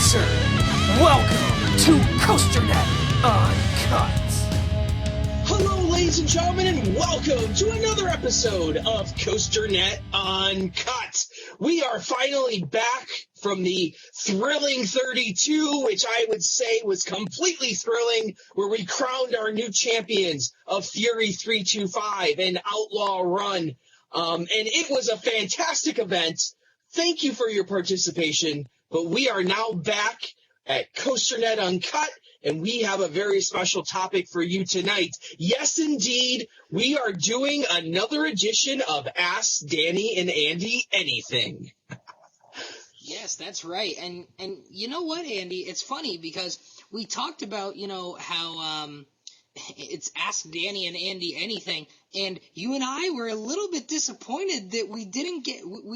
sir. Welcome to COASTER-net Uncut. Hello, ladies and gentlemen, and welcome to another episode of COASTER-net Uncut. We are finally back from the thrilling 32, which I would say was completely thrilling, where we crowned our new champions of Fury 325 and Outlaw Run. And it was a fantastic event. Thank you for your participation. But we are now back at COASTER-net Uncut, and we have a very special topic for you tonight. Yes, indeed, we are doing another edition of Ask Danny and Andy Anything. Yes, that's right. And you know what, Andy? It's funny because we talked about, how it's Ask Danny and Andy Anything, and you and I were a little bit disappointed that we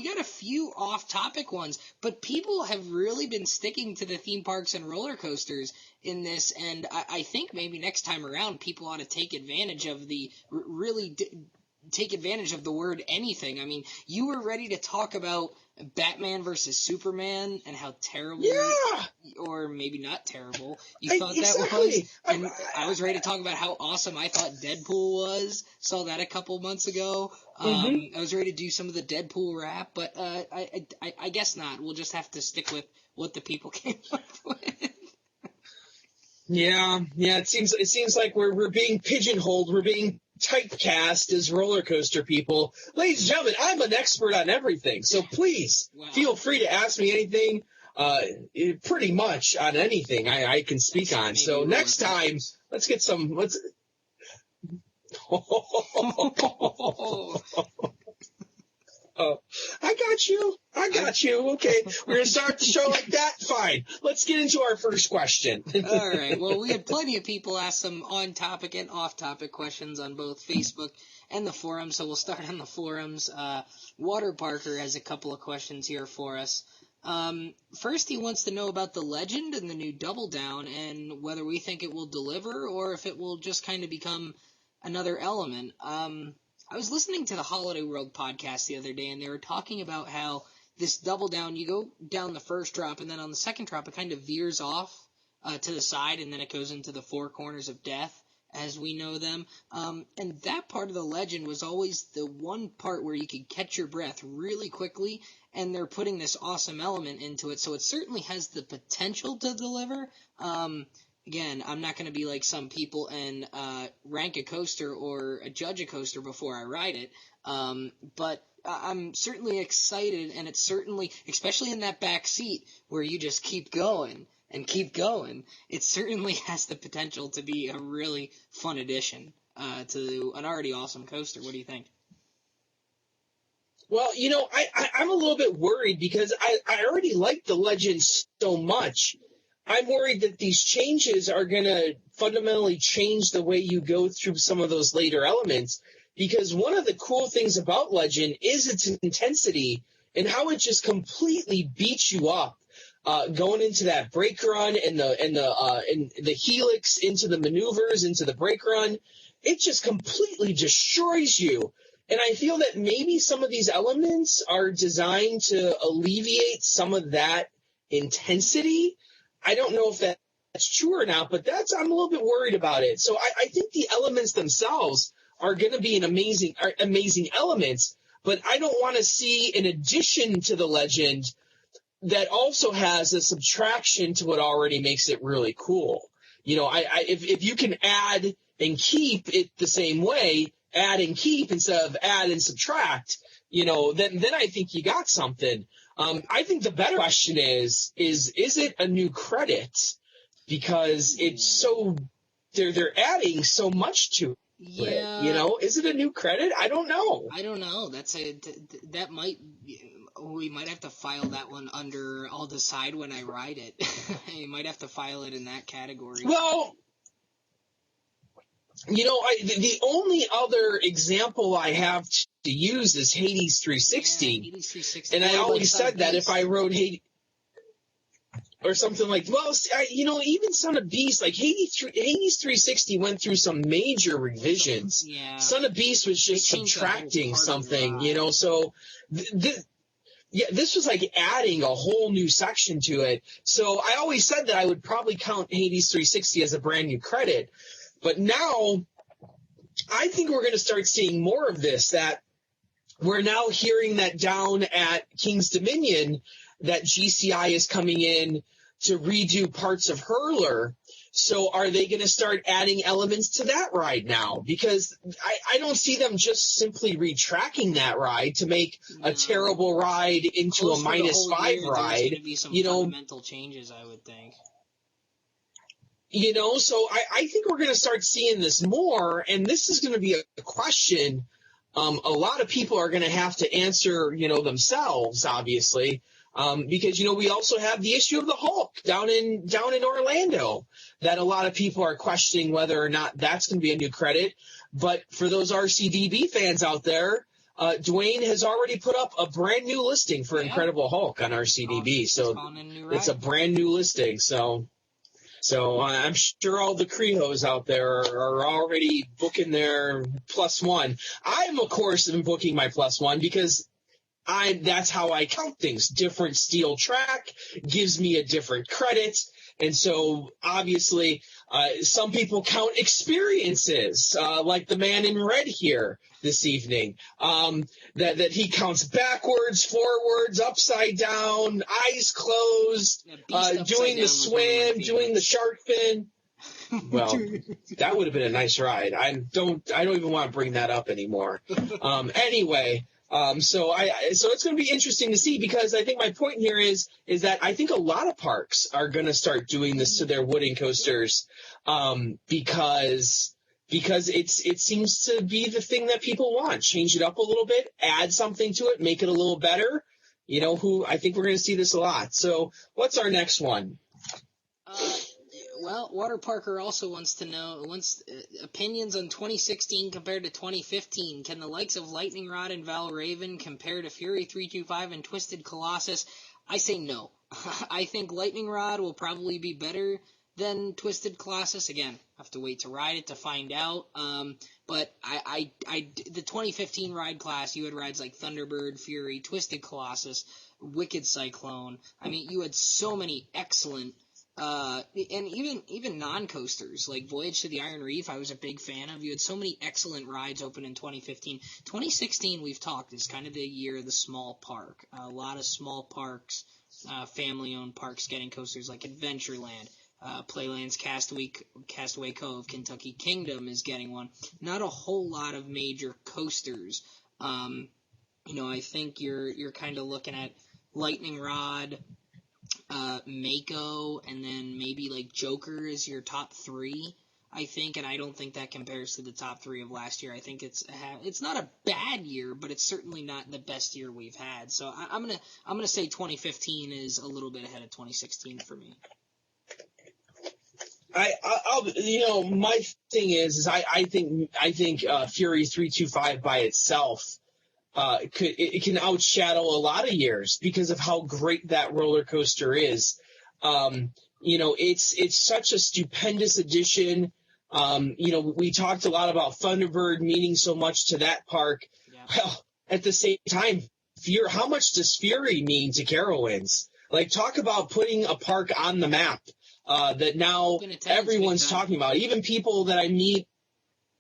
got a few off-topic ones, but people have really been sticking to the theme parks and roller coasters in this, and I think maybe next time around people ought to take advantage of take advantage of the word anything. I mean, you were ready to talk about Batman versus Superman and how terrible, or maybe not terrible, you thought that was. And I was ready to talk about how awesome I thought Deadpool was. Saw that a couple months ago. I was ready to do some of the Deadpool rap, but I guess not. We'll just have to stick with what the people came up with. Yeah. It seems like we're being pigeonholed. We're being typecast as roller coaster people. Ladies and gentlemen, I'm an expert on everything, so please feel free to ask me anything, pretty much on anything I can speak on. So next time, let's get some. Oh, I got you. Okay, we're going to start the show like that? Fine. Let's get into our first question. All right. Well, we had plenty of people ask some on-topic and off-topic questions on both Facebook and the forum, so we'll start on the forums. Water Parker has a couple of questions here for us. First, he wants to know about the Legend and the new Double Down and whether we think it will deliver or if it will just kind of become another element. I was listening to the Holiday World podcast the other day, and they were talking about how this Double Down, you go down the first drop, and then on the second drop, it kind of veers off to the side, and then it goes into the four corners of death, as we know them. And that part of the Legend was always the one part where you could catch your breath really quickly, and they're putting this awesome element into it, so it certainly has the potential to deliver. Again, I'm not going to be like some people and rank a coaster or judge a coaster before I ride it, but I'm certainly excited, and it's certainly, especially in that back seat where you just keep going and keep going, it certainly has the potential to be a really fun addition to an already awesome coaster. What do you think? Well, I'm a little bit worried because I already like the Legend so much. I'm worried that these changes are going to fundamentally change the way you go through some of those later elements, because one of the cool things about Legend is its intensity and how it just completely beats you up going into that brake run and the helix into the maneuvers into the brake run. It just completely destroys you. And I feel that maybe some of these elements are designed to alleviate some of that intensity. I don't know if that's true or not, but I'm a little bit worried about it. So I think the elements themselves are going to be amazing elements, but I don't want to see an addition to the Legend that also has a subtraction to what already makes it really cool. If you can add and keep it the same way, add and keep instead of add and subtract, then I think you got something. I think the better question is it a new credit? Because it's so they're adding so much to it. Yeah. Is it a new credit? I don't know. We might have to file that one under I'll decide when I ride it. You might have to file it in that category. Well, the only other example I have to use is Hades 360. Yeah, Hades 360. And I always said that if I rode Hades or something like, even Son of Beast, like Hades 360 went through some major revisions. Yeah. Son of Beast was just subtracting something, so Yeah, this was like adding a whole new section to it. So I always said that I would probably count Hades 360 as a brand new credit. But now I think we're going to start seeing more of this, that we're now hearing that down at King's Dominion that GCI is coming in to redo parts of Hurler. So are they going to start adding elements to that ride now? Because I don't see them just simply retracking that ride to make a terrible ride into a -5 ride. There's going to be some fundamental changes, I would think. So I think we're going to start seeing this more, and this is going to be a question a lot of people are going to have to answer, themselves, obviously. Because, we also have the issue of the Hulk down in Orlando that a lot of people are questioning whether or not that's going to be a new credit. But for those RCDB fans out there, Dwayne has already put up a brand new listing for Incredible Hulk on RCDB. So it's a brand new listing. So I'm sure all the Crehos out there are already booking their +1. I'm, of course, booking my +1 because that's how I count things. Different steel track gives me a different credit. And so, obviously, some people count experiences, like the man in red here this evening, that he counts backwards, forwards, upside down, eyes closed, doing the swim, doing the shark fin. Well, that would have been a nice ride. I don't even want to bring that up anymore. Anyway. So it's going to be interesting to see, because I think my point here is that I think a lot of parks are going to start doing this to their wooden coasters, because it seems to be the thing that people want. Change it up a little bit, add something to it, make it a little better. I think we're going to see this a lot. So what's our next one? Well, Water Parker also wants to know opinions on 2016 compared to 2015. Can the likes of Lightning Rod and Valraven compare to Fury 325 and Twisted Colossus? I say no. I think Lightning Rod will probably be better than Twisted Colossus. Again, I have to wait to ride it to find out. But the 2015 ride class, you had rides like Thunderbird, Fury, Twisted Colossus, Wicked Cyclone. I mean, you had so many excellent. And even non-coasters, like Voyage to the Iron Reef, I was a big fan of. You had so many excellent rides open in 2015. 2016, we've talked, is kind of the year of the small park. A lot of small parks, family-owned parks getting coasters like Adventureland, Playland's Castaway Cove, Kentucky Kingdom is getting one. Not a whole lot of major coasters. I think you're kind of looking at Lightning Rod, Mako, and then maybe like Joker is your top 3, I think, and I don't think that compares to the top 3 of last year. I think it's not a bad year, but it's certainly not the best year we've had. So I'm gonna say 2015 is a little bit ahead of 2016 for me. My thing is I think Fury 325 by itself. It can outshadow a lot of years because of how great that roller coaster is. It's such a stupendous addition. We talked a lot about Thunderbird meaning so much to that park. Yeah. Well, at the same time, how much does Fury mean to Carowinds? Like, talk about putting a park on the map that now everyone's talking about. Even people that I meet.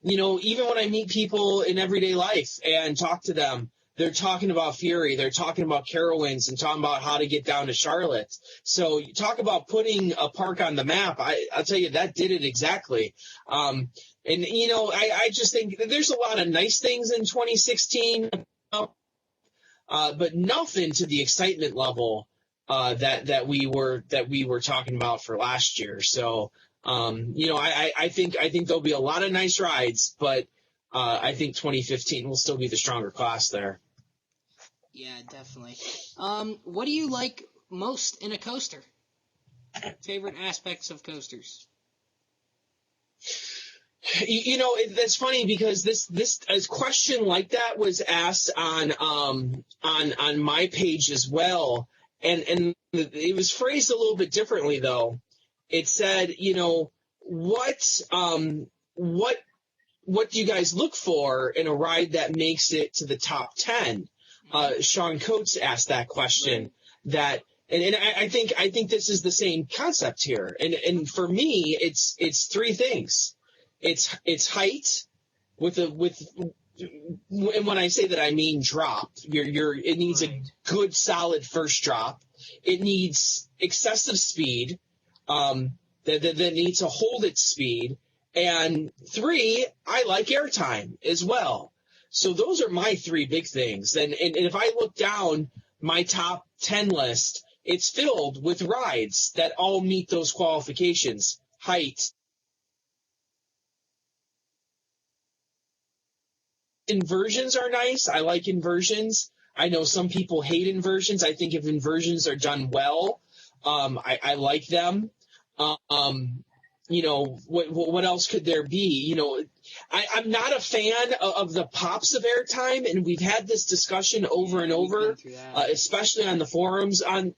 Even when I meet people in everyday life and talk to them, they're talking about Fury, they're talking about Carowinds, and talking about how to get down to Charlotte. So you talk about putting a park on the map. I'll tell you, that did it exactly. I just think there's a lot of nice things in 2016, but nothing to the excitement level that we were talking about for last year. So. I think there'll be a lot of nice rides, but I think 2015 will still be the stronger class there. Yeah, definitely. What do you like most in a coaster? Favorite aspects of coasters? That's funny because this a question like that was asked on my page as well, and it was phrased a little bit differently though. It said, what do you guys look for in a ride that makes it to the top 10? Sean Coates asked that question. Right. I think this is the same concept here. And for me, it's three things. It's height and when I say that, I mean drop. It needs a good solid first drop. It needs excessive speed, that needs to hold its speed. And three, I like airtime as well. So those are my three big things. And if I look down my top 10 list, it's filled with rides that all meet those qualifications. Height. Inversions are nice. I like inversions. I know some people hate inversions. I think if inversions are done well, I like them. What else could there be? I'm not a fan of the pops of airtime, and we've had this discussion over and over, especially on the forums and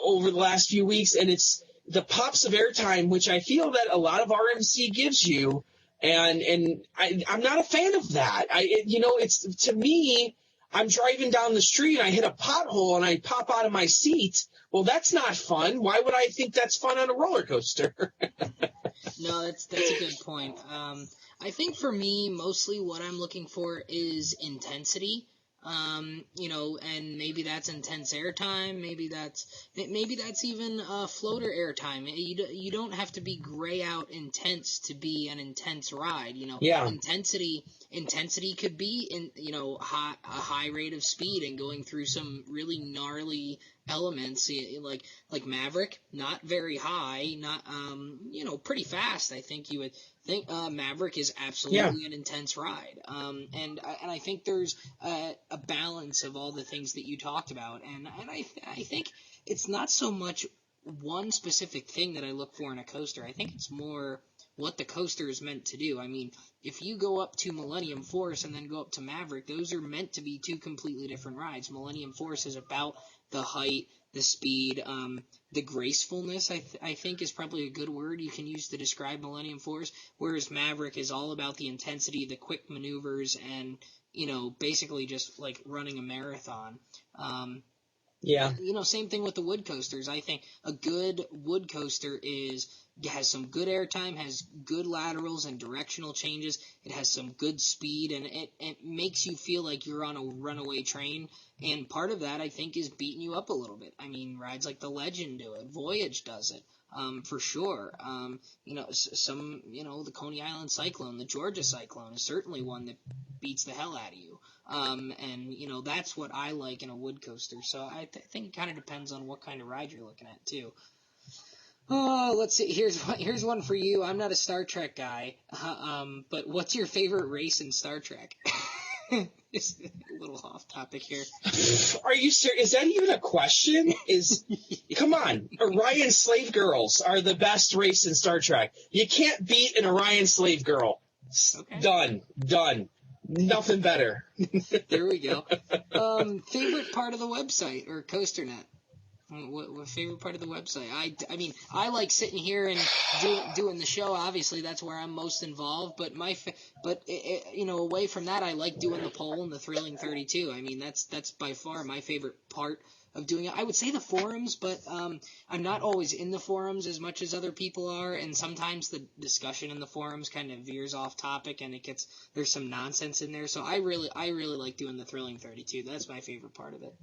over the last few weeks. And it's the pops of airtime, which I feel that a lot of RMC gives you. And I'm not a fan of that. It's to me, I'm driving down the street, I hit a pothole, and I pop out of my seat. Well, that's not fun. Why would I think that's fun on a roller coaster? No, that's a good point. I think for me, mostly what I'm looking for is intensity. And maybe that's intense airtime. Maybe that's even floater airtime. You don't have to be gray out intense to be an intense ride. Yeah. Intensity could be a high rate of speed and going through some really gnarly elements like Maverick, not very high, not pretty fast. I think you would think Maverick is absolutely an intense ride. And I think there's a balance of all the things that you talked about, and I think it's not so much one specific thing that I look for in a coaster. I think it's more what the coaster is meant to do. I mean, if you go up to Millennium Force and then go up to Maverick, those are meant to be two completely different rides. Millennium Force is about the height, the speed, the gracefulness, I think is probably a good word you can use to describe Millennium Force, whereas Maverick is all about the intensity, the quick maneuvers, and, basically just like running a marathon. Same thing with the wood coasters. I think a good wood coaster has some good airtime, has good laterals and directional changes. It has some good speed, and it makes you feel like you're on a runaway train. And part of that, I think, is beating you up a little bit. I mean, rides like the Legend do it. Voyage does it, for sure. The Coney Island Cyclone, the Georgia Cyclone is certainly one that beats the hell out of you. That's what I like in a wood coaster. So I think it kind of depends on what kind of ride you're looking at, too. Oh, let's see. Here's one for you. I'm not a Star Trek guy, but what's your favorite race in Star Trek? Just a little off topic here. Are you serious? Is that even a question? Come on. Orion Slave Girls are the best race in Star Trek. You can't beat an Orion Slave Girl. Okay. Done. Nothing better. There we go. Favorite part of the website or COASTER.net? What favorite part of the website? I mean, I like sitting here and doing the show. Obviously, that's where I'm most involved. But away from that, I like doing the poll and the Thrilling 32. I mean, that's by far my favorite part of doing it. I would say the forums, but I'm not always in the forums as much as other people are, and sometimes the discussion in the forums kind of veers off topic, and there's some nonsense in there. So I really like doing the Thrilling 32. That's my favorite part of it.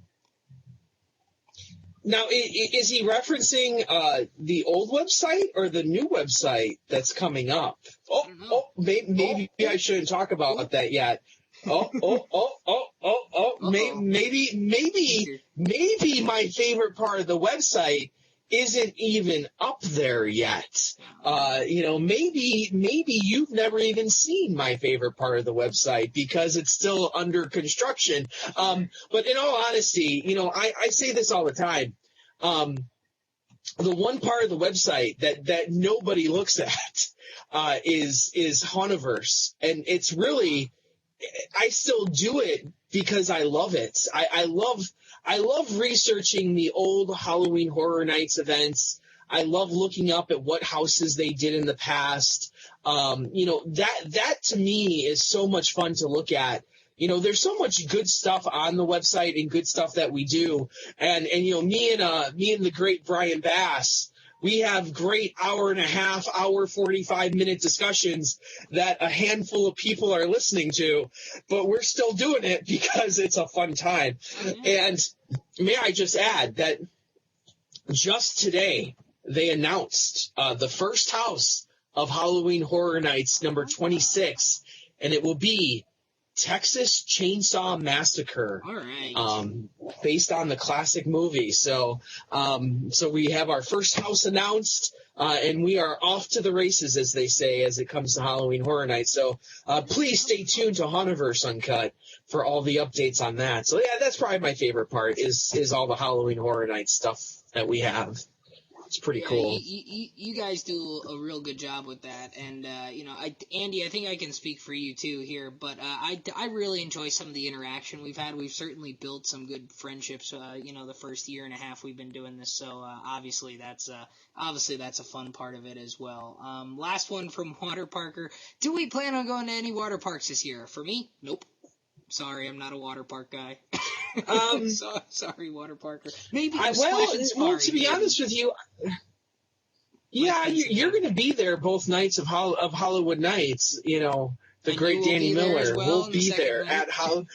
Now, is he referencing the old website or the new website that's coming up? Maybe I shouldn't talk about that yet. Maybe my favorite part of the website isn't even up there yet. Maybe you've never even seen my favorite part of the website because it's still under construction. But in all honesty, I say this all the time. The one part of the website that nobody looks at is Haunaverse, and it's really, I still do it because I love it. I love researching the old Halloween Horror Nights events. I love looking up at what houses they did in the past. That to me is so much fun to look at. there's so much good stuff on the website and good stuff that we do. And me and the great Brian Bass, we have great hour 45-minute discussions that a handful of people are listening to, but we're still doing it because it's a fun time. And may I just add that just today they announced the first house of Halloween Horror Nights number 26, and it will be Texas Chainsaw Massacre. All right. Based on the classic movie. So we have our first house announced, and we are off to the races, as they say, as it comes to Halloween Horror Nights. So please stay tuned to Hauniverse Uncut for all the updates on that. So yeah, that's probably my favorite part is all the Halloween Horror Nights stuff that we have. It's pretty cool. You guys do a real good job with that, and Andy, I think I can speak for you too here. But I really enjoy some of the interaction we've had. We've certainly built some good friendships. The first year and a half we've been doing this, so obviously that's a fun part of it as well. Last one from Water Parker. Do we plan on going to any water parks this year? For me, nope. Sorry, I'm not a water park guy. Sorry, Water Parker. Maybe. Well, to be honest with you, yeah, you're going to be there both nights of Hollywood Nights. The and great Danny Miller will be there at Hollywood.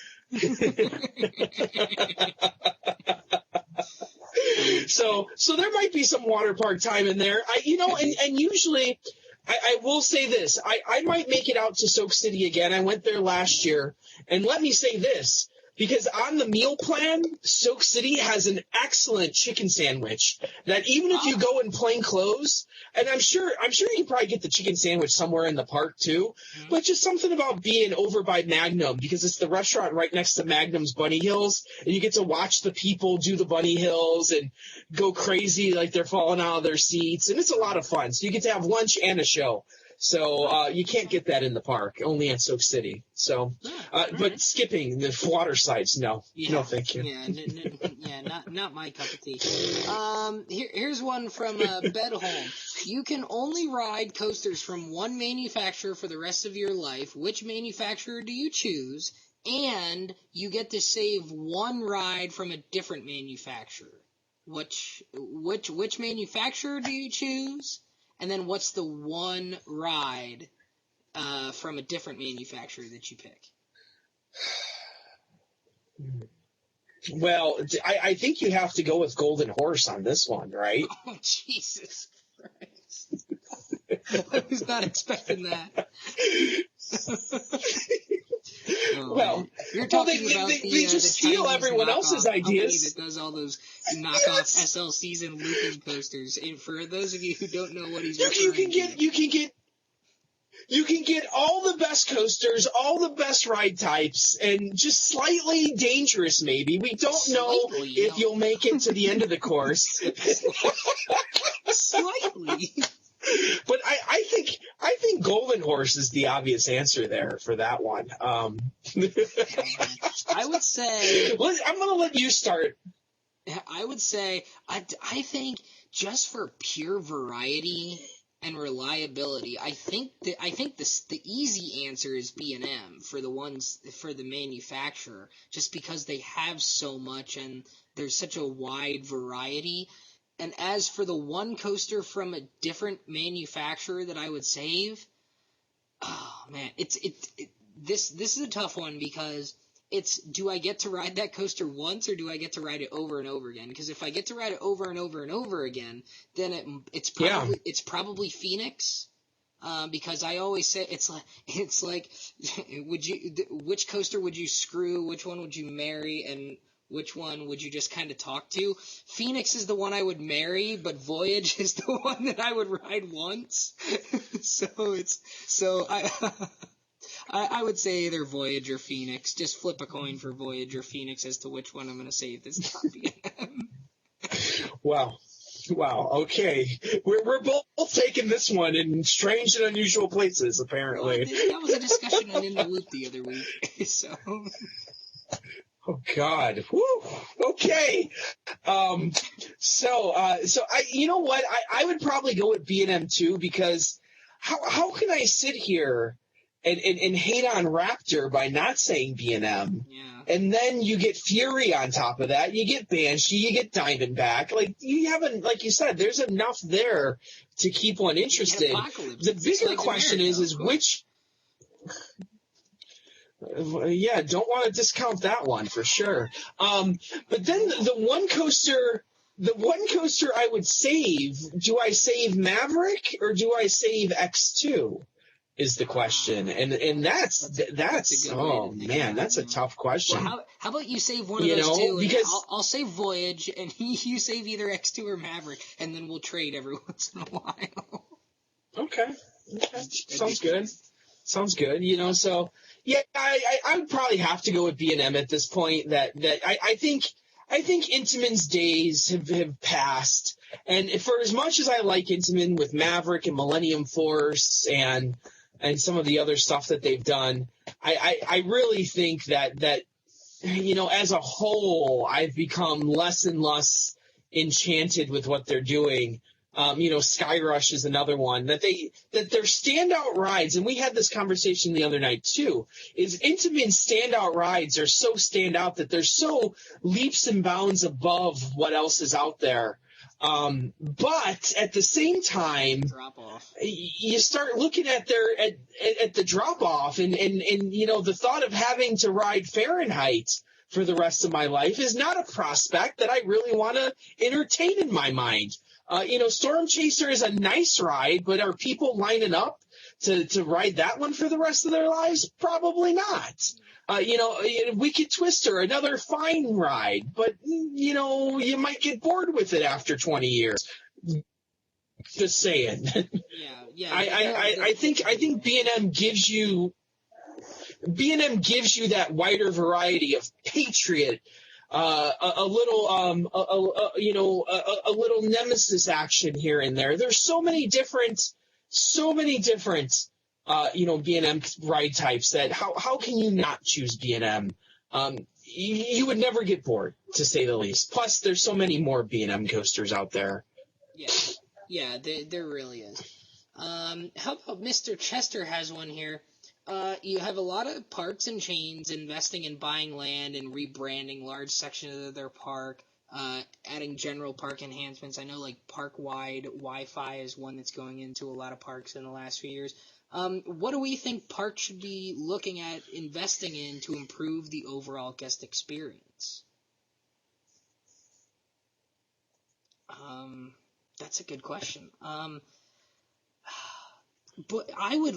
So there might be some water park time in there. And usually. I will say this. I might make it out to Soak City again. I went there last year. And let me say this, because on the meal plan, Soak City has an excellent chicken sandwich that even if you go in plain clothes, and I'm sure you can probably get the chicken sandwich somewhere in the park too, but just something about being over by Magnum, because it's the restaurant right next to Magnum's Bunny Hills, and you get to watch the people do the Bunny Hills and go crazy like they're falling out of their seats, and it's a lot of fun. So you get to have lunch and a show. So you can't get that in the park, only at Soak City. So, but skipping the water sites, no, thank you. Not my cup of tea. Here's one from Bedholm. You can only ride coasters from one manufacturer for the rest of your life. Which manufacturer do you choose? And you get to save one ride from a different manufacturer. Which manufacturer do you choose? And then what's the one ride from a different manufacturer that you pick? Well, I think you have to go with Golden Horse on this one, right? Oh, Jesus Christ. I was not expecting that. Well, you're talking about they just steal everyone else's ideas. That does all those knockoff SLCs and looping coasters. And for those of you who don't know what he's referring to, you can get all the best coasters, all the best ride types, and just slightly dangerous. Maybe we don't know if you'll make it to the end of the course. Slightly. But I think Golden Horse is the obvious answer there for that one. I would say. Well, I'm going to let you start. I would say I think just for pure variety and reliability, I think the easy answer is B&M for the manufacturer, just because they have so much and there's such a wide variety. And as for the one coaster from a different manufacturer that I would save, oh man, this is a tough one, because do I get to ride that coaster once, or do I get to ride it over and over again? Because if I get to ride it over and over and over again, then it's probably Phoenix. Because I always say it's like which coaster would you screw, which one would you marry, and which one would you just kind of talk to? Phoenix is the one I would marry, but Voyage is the one that I would ride once. I would say either Voyage or Phoenix. Just flip a coin for Voyage or Phoenix as to which one I'm going to save this top B&M. Wow. Okay. We're both taking this one in strange and unusual places, apparently. Well, that was a discussion on In the Loop the other week. So. Oh God. Woo. Okay. So you know what? I would probably go with B&M too, because how can I sit here and hate on Raptor by not saying B&M. Yeah. And then you get Fury on top of that. You get Banshee. You get Diamondback. Like, you haven't, like you said, there's enough there to keep one interested. Apocalypse. The bigger question is which. Yeah, don't want to discount that one for sure. But then the one coaster I would save, do I save Maverick or do I save X2 is the question. And that's oh man, that's a tough question. Well, how about you save one of those two? Because I'll save Voyage and you save either X2 or Maverick, and then we'll trade every once in a while. Okay. Sounds good. So yeah, I would probably have to go with B&M at this point. That I think Intamin's days have passed. And for as much as I like Intamin with Maverick and Millennium Force and some of the other stuff that they've done, I really think that as a whole, I've become less and less enchanted with what they're doing. Skyrush is another one that their standout rides, and we had this conversation the other night too, is Intamin's standout rides are so standout that they're so leaps and bounds above what else is out there. But at the same time, you start looking at at the drop off and the thought of having to ride Fahrenheit for the rest of my life is not a prospect that I really want to entertain in my mind. Storm Chaser is a nice ride, but are people lining up to ride that one for the rest of their lives? Probably not. Wicked Twister, another fine ride, but you might get bored with it after 20 years. Just saying. Yeah. I think B&M gives you that wider variety of Patriot. A little nemesis action here and there. There's so many different B&M ride types that how can you not choose B&M? You would never get bored, to say the least. Plus, there's so many more B&M coasters out there. Yeah, there really is. How about Mr. Chester has one here? You have a lot of parks and chains investing in buying land and rebranding large sections of their park, adding general park enhancements. I know like park-wide Wi-Fi is one that's going into a lot of parks in the last few years. What do we think parks should be looking at investing in to improve the overall guest experience? That's a good question. But I would,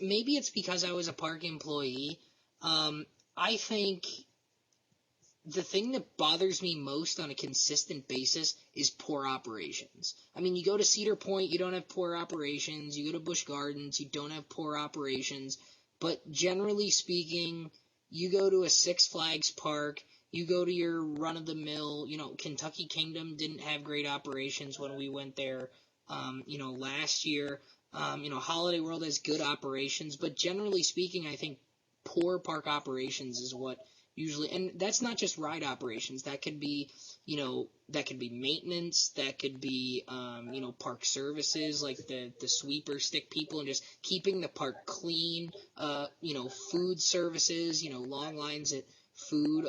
maybe it's because I was a park employee. I think the thing that bothers me most on a consistent basis is poor operations. I mean, you go to Cedar Point, you don't have poor operations. You go to Busch Gardens, you don't have poor operations. But generally speaking, you go to a Six Flags park, you go to your run-of-the-mill, Kentucky Kingdom didn't have great operations when we went there. Last year, Holiday World has good operations, but generally speaking, I think poor park operations is what usually, and that's not just ride operations. That could be, maintenance. That could be, park services like the sweeper stick people and just keeping the park clean. Food services. Long lines at food.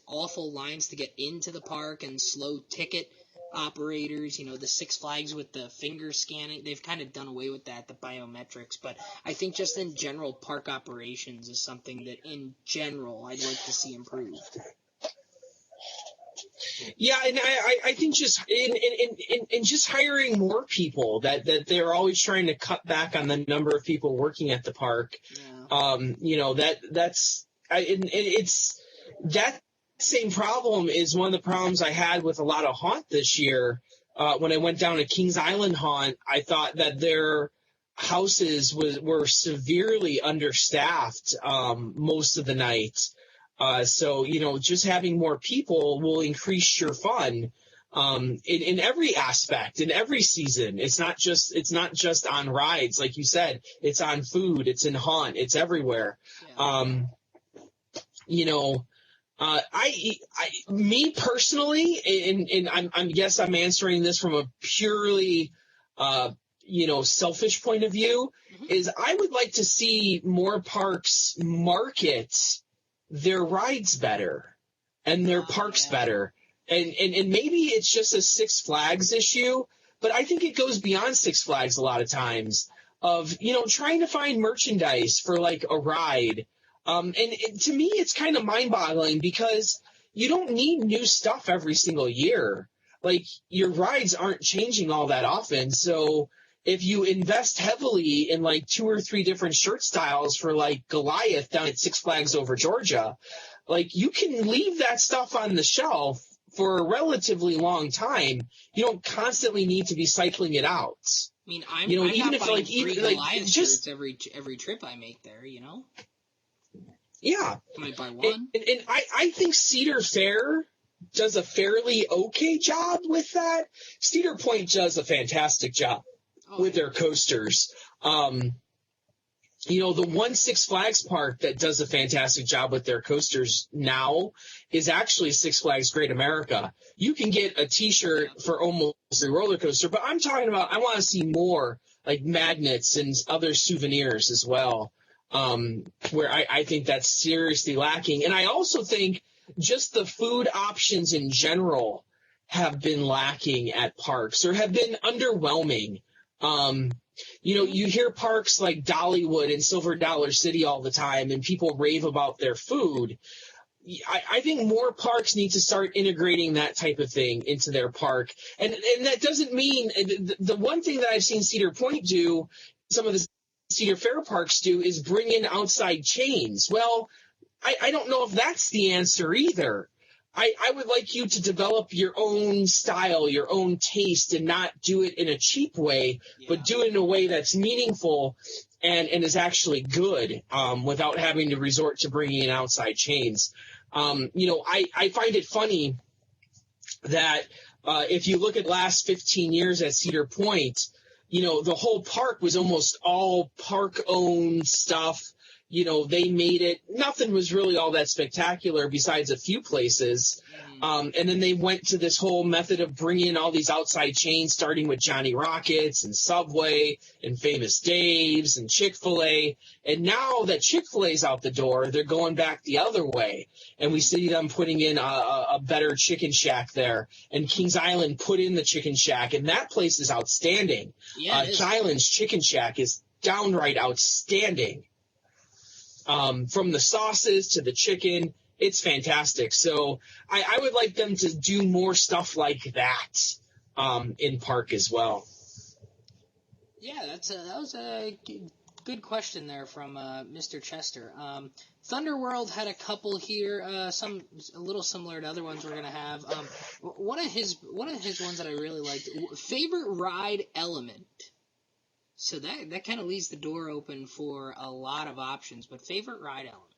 Awful lines to get into the park and slow ticket operators, the Six Flags with the finger scanning, they've kind of done away with that, the biometrics, but I think just in general, park operations is something that in general I'd like to see improved. Yeah, and I think just in just hiring more people, that they're always trying to cut back on the number of people working at the park. Yeah. It's that same problem is one of the problems I had with a lot of Haunt this year. When I went down to Kings Island Haunt, I thought that their houses were severely understaffed most of the night. So just having more people will increase your fun in every aspect, in every season. It's not just on rides, like you said. It's on food. It's in Haunt. It's everywhere. Yeah. Me personally, and I guess I'm answering this from a purely selfish point of view, is I would like to see more parks market their rides better and their parks better. And maybe it's just a Six Flags issue, but I think it goes beyond Six Flags a lot of times of, trying to find merchandise for like a ride. And to me, it's kind of mind-boggling because you don't need new stuff every single year. Like, your rides aren't changing all that often. So if you invest heavily in like 2 or 3 different shirt styles for like Goliath down at Six Flags Over Georgia, like, you can leave that stuff on the shelf for a relatively long time. You don't constantly need to be cycling it out. I mean, I'm even not if buying like 3 even like Goliath just shirts every trip I make there, yeah. I might buy one. And I think Cedar Fair does a fairly okay job with that. Cedar Point does a fantastic job with their coasters. The one Six Flags park that does a fantastic job with their coasters now is actually Six Flags Great America. You can get a T-shirt for almost every roller coaster, but I'm talking about, I want to see more like magnets and other souvenirs as well, where I think that's seriously lacking. And I also think just the food options in general have been lacking at parks or have been underwhelming. You hear parks like Dollywood and Silver Dollar City all the time, and people rave about their food. I think more parks need to start integrating that type of thing into their park. And that doesn't mean the one thing that I've seen Cedar Point do, some of the Cedar Fair parks do, is bring in outside chains. Well, I don't know if that's the answer either. I would like you to develop your own style, your own taste, and not do it in a cheap way, but do it in a way that's meaningful and is actually good, without having to resort to bringing in outside chains. I find it funny that if you look at the last 15 years at Cedar Point, the whole park was almost all park-owned stuff. They made it. Nothing was really all that spectacular besides a few places. And then they went to this whole method of bringing in all these outside chains, starting with Johnny Rockets and Subway and Famous Dave's and Chick-fil-A. And now that Chick-fil-A's out the door, they're going back the other way. And we see them putting in a better Chicken Shack there. And Kings Island put in the Chicken Shack, and that place is outstanding. Kings Island's Chicken Shack is downright outstanding. From the sauces to the chicken, it's fantastic. So I would like them to do more stuff like that in park as well. Yeah, that was a good question there from Mr. Chester. Thunderworld had a couple here, some a little similar to other ones we're gonna have. One of his ones that I really liked, favorite ride element. So that kind of leaves the door open for a lot of options, but favorite ride element?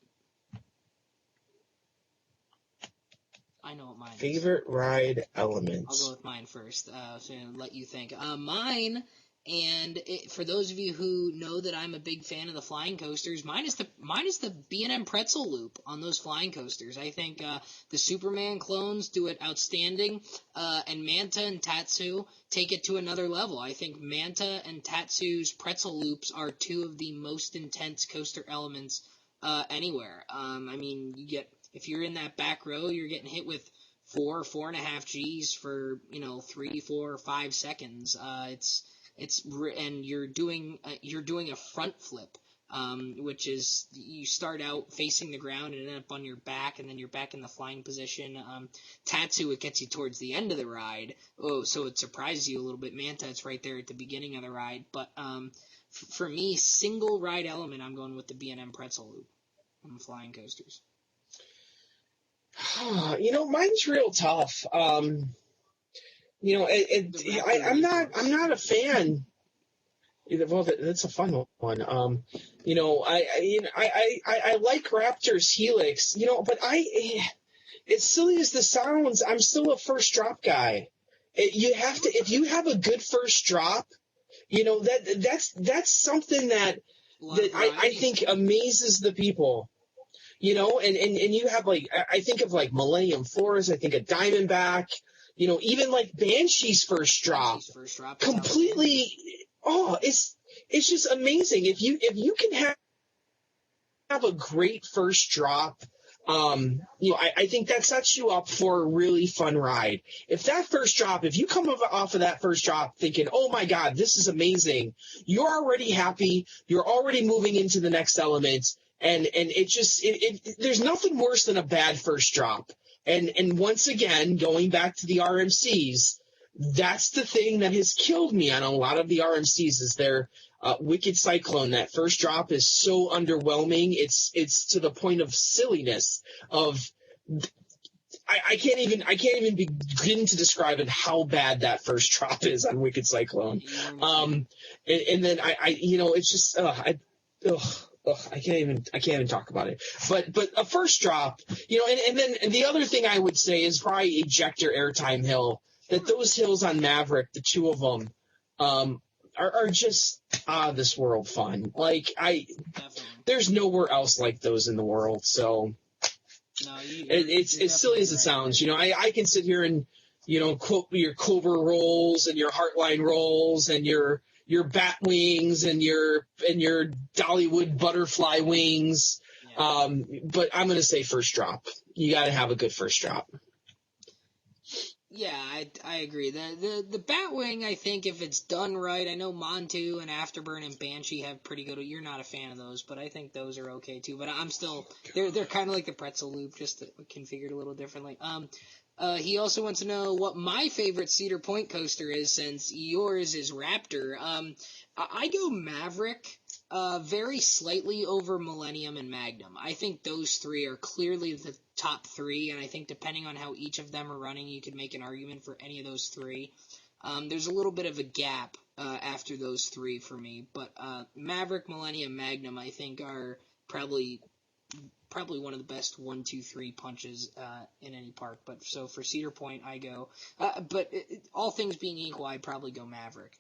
I know what mine is. Favorite ride element. I'll go with mine first, so let you think. Mine, and for those of you who know that I'm a big fan of the flying coasters, mine is the B&M pretzel loop on those flying coasters. I think the Superman clones do it outstanding, and Manta and Tatsu take it to another level. I think Manta and Tatsu's pretzel loops are 2 of the most intense coaster elements anywhere. If you're in that back row, you're getting hit with 4.5 G's for 3, 4, or 5 seconds. And you're doing a front flip, which is you start out facing the ground and end up on your back, and then you're back in the flying position. Tatsu, it gets you towards the end of the ride. So it surprises you a little bit. Manta, it's right there at the beginning of the ride. But for me, single ride element, I'm going with the B&M pretzel loop on the flying coasters. Mine's real tough. I'm not a fan. Well, that's a fun one. I like Raptor's Helix, but as silly as this sounds, I'm still a first drop guy. If you have a good first drop, that's something that I think amazes the people. And you have I think of Millennium Force, I think of Diamondback, even Banshee's first drop completely oh, it's just amazing. If you can have a great first drop, I think that sets you up for a really fun ride. If you come off of that first drop thinking, oh my God, this is amazing, you're already happy, you're already moving into the next element, and there's nothing worse than a bad first drop. And once again, going back to the RMCs, that's the thing that has killed me on a lot of the RMCs is their Wicked Cyclone. That first drop is so underwhelming. It's to the point of silliness. I can't even begin to describe it how bad that first drop is on Wicked Cyclone. And then it's just I can't even talk about it. But a first drop, and then the other thing I would say is probably Ejector Airtime Hill. That those hills on Maverick, the two of them, are just out of this world fun. Like there's nowhere else like those in the world. So it's as silly as it sounds. I can sit here and quote your Cobra rolls and your Heartline rolls and your bat wings and your Dollywood butterfly wings. Yeah. But I'm going to say first drop. You got to have a good first drop. Yeah, I agree. The Batwing, I think, if it's done right, I know Montu and Afterburn and Banshee have pretty good. You're not a fan of those, but I think those are okay too. But I'm still they're kind of like the pretzel loop, just configured a little differently. He also wants to know what my favorite Cedar Point coaster is, since yours is Raptor. I go Maverick. Very slightly over Millennium and Magnum. I think those three are clearly the top three, and I think depending on how each of them are running, you could make an argument for any of those three. There's a little bit of a gap after those three for me, but Maverick, Millennium, Magnum, I think are probably one of the best 1, 2, 3 punches in any park. But so for Cedar Point, I go. All things being equal, I'd probably go Maverick.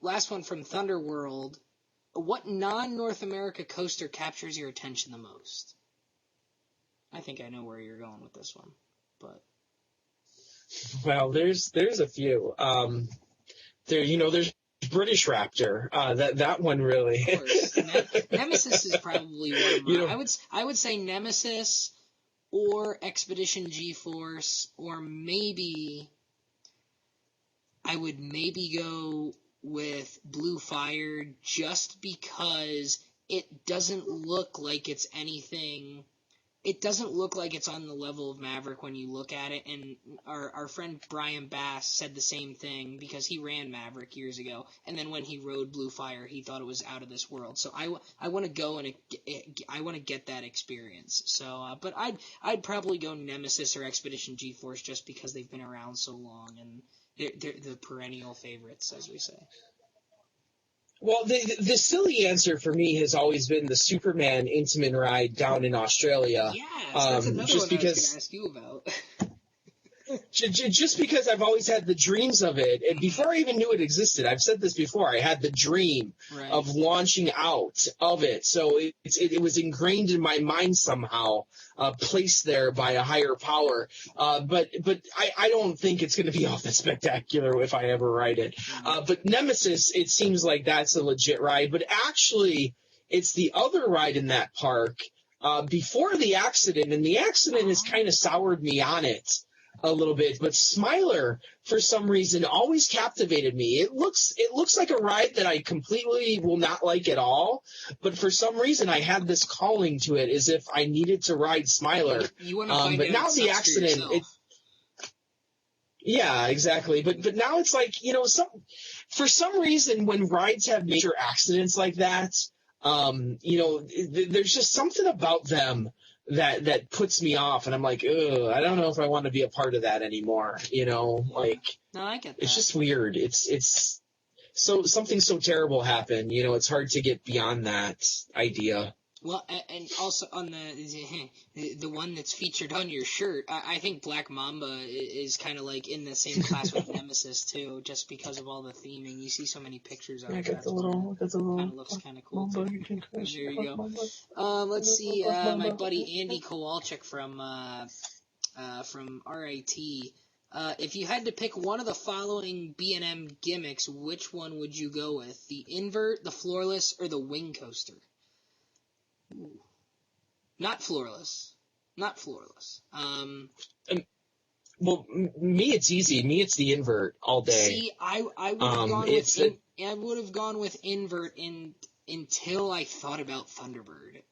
Last one from Thunderworld. What non-North America coaster captures your attention the most? I think I know where you're going with this one, but well, there's a few. There's British Raptor. That one really. Of course. Nemesis is probably one of mine. I would say Nemesis or Expedition G-Force, or maybe I would go with Blue Fire, just because it doesn't look like it's anything. It doesn't look like it's on the level of Maverick when you look at it, and our friend Brian Bass said the same thing because he ran Maverick years ago, and then when he rode Blue Fire, he thought it was out of this world. So I want to go and I want to get that experience. So, but I'd probably go Nemesis or Expedition G-Force just because they've been around so long and they're the perennial favorites, as we say. Well, the silly answer for me has always been the Superman Intamin ride down in Australia. Yes, that's another just one because, I was going to ask you about. Just because I've always had the dreams of it, and before I even knew it existed, I've said this before, I had the dream of launching out of it. So it was ingrained in my mind somehow, placed there by a higher power. But I don't think it's going to be all that spectacular if I ever ride it. But Nemesis, it seems like that's a legit ride. But actually, it's the other ride in that park before the accident, and the accident has kind of soured me on it a little bit, but Smiler, for some reason, always captivated me. It looks like a ride that I completely will not like at all, but for some reason I had this calling to it as if I needed to ride Smiler. You want to find but out now the accident, yeah, exactly. But now it's like, for some reason when rides have major accidents like that, there's just something about them that puts me off, and I'm like, ugh, I don't know if I want to be a part of that anymore. No, I get that. It's just weird. It's so something so terrible happened. It's hard to get beyond that idea. Well, and also on the one that's featured on your shirt, I think Black Mamba is kind of like in the same class with Nemesis too, just because of all the theming. You see so many pictures of it. That's a little kind of looks kind of cool too. There you go. Let's see. My buddy Andy Kowalczyk from RIT If you had to pick one of the following B&M gimmicks, which one would you go with? The invert, the floorless, or the wing coaster? Ooh. Not floorless. Not floorless. Well, me, it's easy. Me, it's the invert all day. See, I would have gone with invert until I thought about Thunderbird.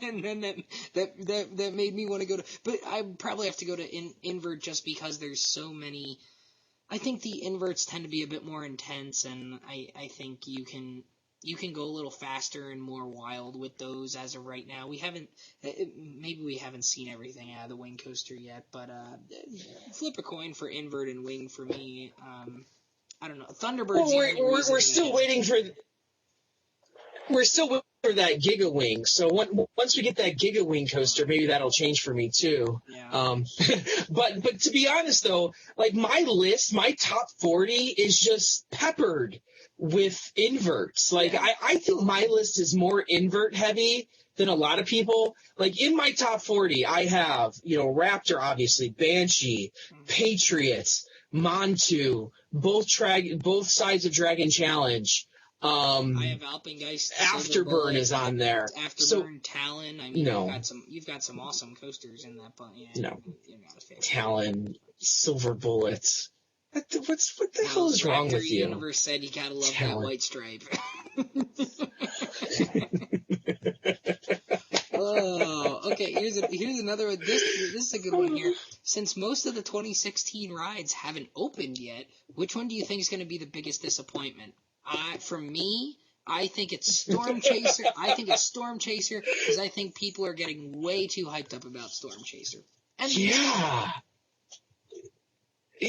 And then that made me want to go to, but I probably have to go to invert just because there's so many. I think the inverts tend to be a bit more intense, and I think you can go a little faster and more wild with those as of right now. Maybe we haven't seen everything out of the wing coaster yet, but flip a coin for invert and wing for me. I don't know. Thunderbird's we're still waiting for. We're still waiting for that Giga Wing. So once we get that Giga Wing coaster, maybe that'll change for me too. Yeah. But to be honest though, like my list, my top 40 is just peppered with inverts. Like I think my list is more invert heavy than a lot of people. Like in my top 40, I have, Raptor, obviously, Banshee, Patriots, Montu, both sides of Dragon Challenge. I have Alpengeist. Afterburn is on there. Afterburn, Talon. I mean, you've got some awesome coasters in that, but you're not a fan. Talon, Silver Bullets. What the hell is wrong with you? Universe said you gotta love that white stripe. Oh, okay. Here's another one. This is a good one here. Since most of the 2016 rides haven't opened yet, which one do you think is going to be the biggest disappointment? For me, I think it's Storm Chaser. Because I think people are getting way too hyped up about Storm Chaser. Yeah.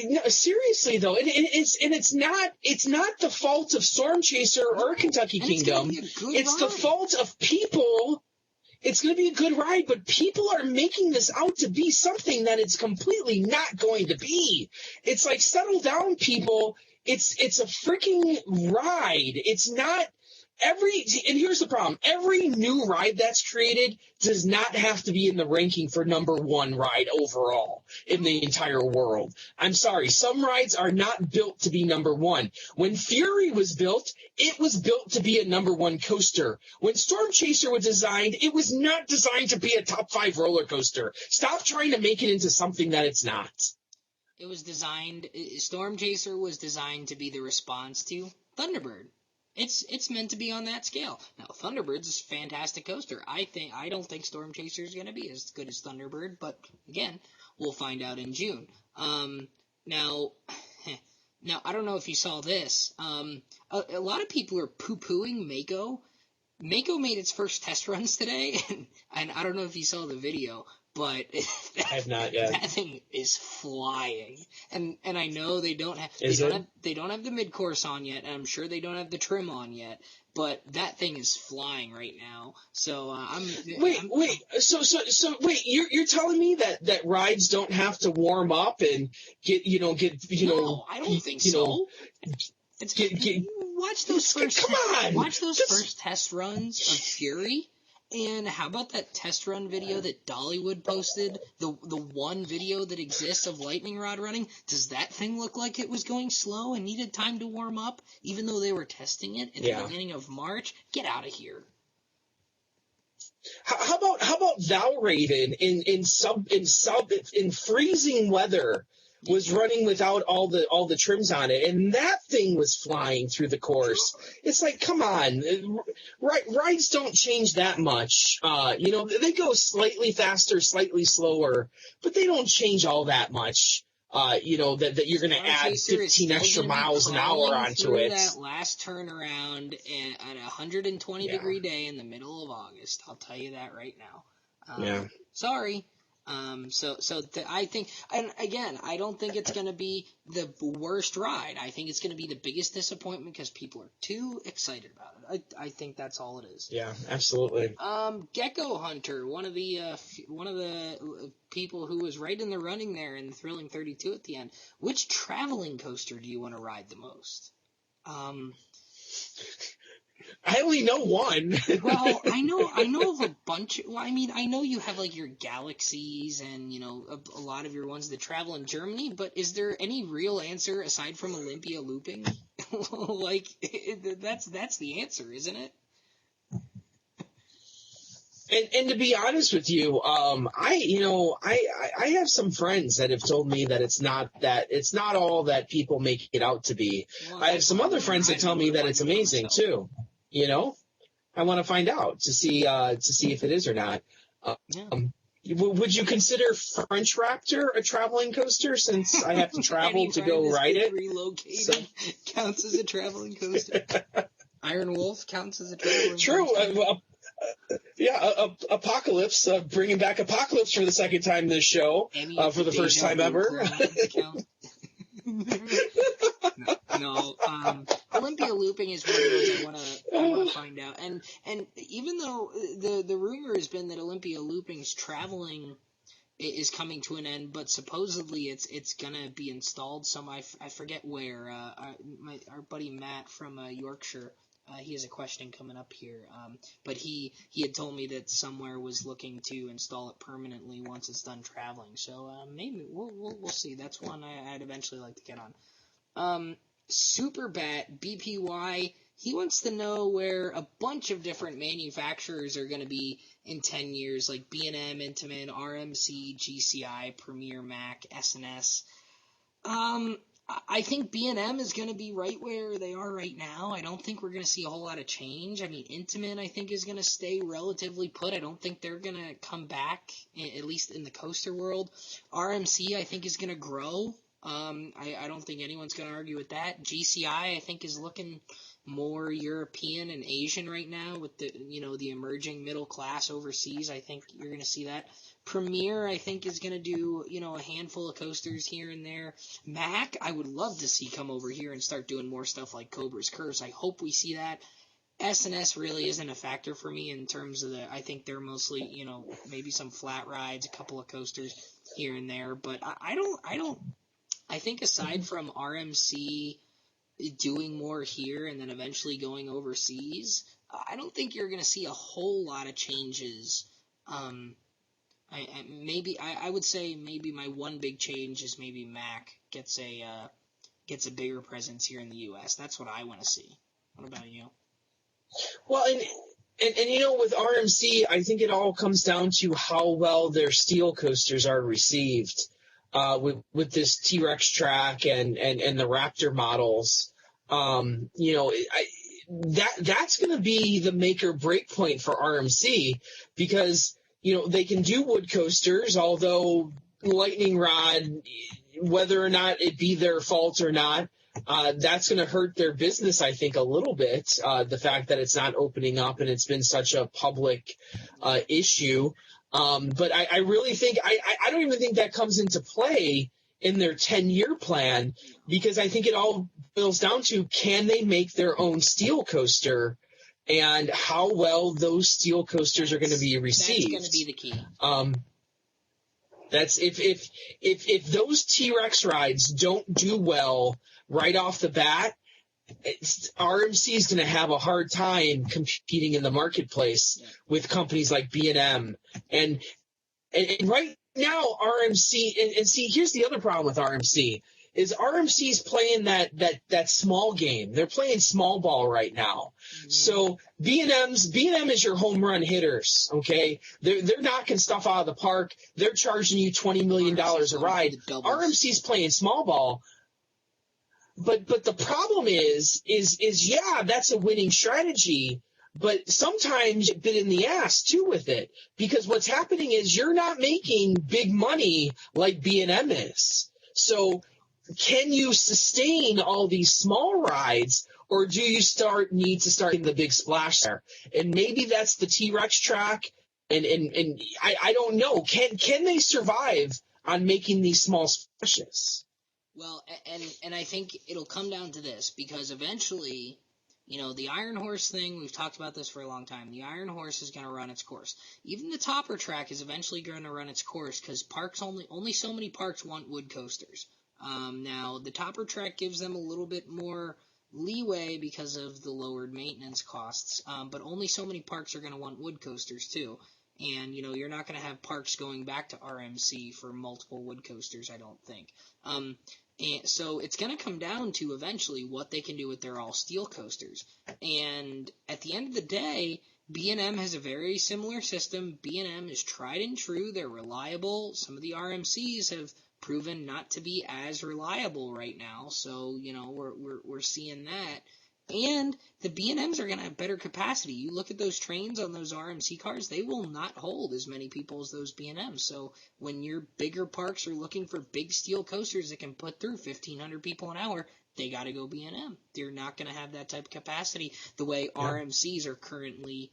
No, seriously though, it's not the fault of Storm Chaser or Kentucky Kingdom. It's the fault of people. It's going to be a good ride, but people are making this out to be something that it's completely not going to be. It's like, settle down, people. It's a freaking ride. It's not and here's the problem. Every new ride that's created does not have to be in the ranking for number one ride overall in the entire world. I'm sorry. Some rides are not built to be number one. When Fury was built, it was built to be a number one coaster. When Storm Chaser was designed, it was not designed to be a top 5 roller coaster. Stop trying to make it into something that it's not. It was designed. Storm Chaser was designed to be the response to Thunderbird. It's meant to be on that scale. Now, Thunderbird's a fantastic coaster. I don't think Storm Chaser is going to be as good as Thunderbird, but again, we'll find out in June. Now, I don't know if you saw this. A lot of people are poo-pooing Mako. Mako made its first test runs today, and I don't know if you saw the video, but I have not yet. That thing is flying, and I know they don't have the mid course on yet, and I'm sure they don't have the trim on yet, but that thing is flying right now. So wait. So wait, you're telling me that rides don't have to warm up and get. No, I don't think so. Watch those first test runs of Fury. And how about that test run video that Dollywood posted? The one video that exists of lightning rod running? Does that thing look like it was going slow and needed time to warm up, even though they were testing it in the beginning of March? Get out of here. How about Valraven in freezing weather was running without all the trims on it, and that thing was flying through the course. It's like, come on, rides don't change that much. They go slightly faster, slightly slower, but they don't change all that much. That you're going to add 15 extra miles an hour onto it. That last turnaround at a 120 degree day in the middle of August. I'll tell you that right now. Sorry. I think, and again, I don't think it's going to be the worst ride. I think it's going to be the biggest disappointment because people are too excited about it. I think that's all it is. Yeah, absolutely. Gecko Hunter, one of the people who was right in the running there in the Thrilling 32 at the end. Which traveling coaster do you want to ride the most? I only know one. Well, I know of a bunch. Well, I mean, I know you have like your Galaxies and a lot of your ones that travel in Germany. But is there any real answer aside from Olympia looping? Like that's the answer, isn't it? And to be honest with you, I have some friends that have told me that it's not all that people make it out to be. Well, I have some other friends that tell me that it's amazing too. I want to find out to see if it is or not. Yeah. Would you consider French Raptor a traveling coaster since I have to travel to go ride it? Relocating counts as a traveling coaster. Iron Wolf counts as a traveling True. coaster. Apocalypse, bringing back Apocalypse for the second time this show, for the first time ever. No, Olympia looping is one of those I want to find out. And even though the rumor has been that Olympia looping's traveling is coming to an end, but supposedly it's gonna be installed I forget where. Our buddy Matt from Yorkshire. He has a question coming up here, but he had told me that somewhere was looking to install it permanently once it's done traveling. So maybe we'll see. That's one I'd eventually like to get on. Superbat BPY, he wants to know where a bunch of different manufacturers are going to be in 10 years, like B&M, Intamin, RMC, GCI, Premier, Mac, SNS. I think B&M is going to be right where they are right now. I don't think we're going to see a whole lot of change. I mean, Intamin, I think, is going to stay relatively put. I don't think they're going to come back, at least in the coaster world. RMC, I think, is going to grow. I don't think anyone's going to argue with that. GCI, I think, is looking more European and Asian right now with the emerging middle class overseas. I think you're going to see that. Premier, I think, is going to do, a handful of coasters here and there. Mac, I would love to see come over here and start doing more stuff like Cobra's Curse. I hope we see that. SNS really isn't a factor for me in terms of I think they're mostly, maybe some flat rides, a couple of coasters here and there. But I think aside from RMC doing more here and then eventually going overseas, I don't think you're going to see a whole lot of changes. I would say maybe my one big change is maybe Mac gets a bigger presence here in the U.S. That's what I want to see. What about you? Well, and with RMC, I think it all comes down to how well their steel coasters are received with this T-Rex track and the Raptor models. That's going to be the make or break point for RMC because they can do wood coasters, although Lightning Rod, whether or not it be their fault or not, that's going to hurt their business, I think, a little bit. The fact that it's not opening up and it's been such a public issue. But I really think I don't even think that comes into play in their 10-year plan because I think it all boils down to can they make their own steel coaster and how well those steel coasters are going to be received. That's going to be the key. That's if those T-Rex rides don't do well right off the bat, RMC is going to have a hard time competing in the marketplace with companies like B&M. And right now, RMC, and see, here's the other problem with RMC, is RMC's playing that small game. They're playing small ball right now. Mm-hmm. So B&M is your home run hitters, okay? They're knocking stuff out of the park. They're charging you $20 million a ride. RMC's playing small ball. But the problem is yeah, that's a winning strategy, but sometimes you get bit in the ass too with it because what's happening is you're not making big money like B&M is. So can you sustain all these small rides, or do you need to start in the big splash there? And maybe that's the T-Rex track, and I don't know. Can they survive on making these small splashes? Well, and I think it'll come down to this, because eventually, the Iron Horse thing, we've talked about this for a long time. The Iron Horse is going to run its course. Even the Topper track is eventually going to run its course, because parks only so many parks want wood coasters. Now, the Topper track gives them a little bit more leeway because of the lowered maintenance costs, but only so many parks are going to want wood coasters too. And, you're not going to have parks going back to RMC for multiple wood coasters, I don't think. And so it's going to come down to eventually what they can do with their all-steel coasters. And at the end of the day, B&M has a very similar system. B&M is tried and true. They're reliable. Some of the RMCs have proven not to be as reliable right now. So, we're seeing that. And the B&Ms are going to have better capacity. You look at those trains on those RMC cars, they will not hold as many people as those B&Ms. So when your bigger parks are looking for big steel coasters that can put through 1,500 people an hour, they got to go B&M. They're not going to have that type of capacity the way RMCs are currently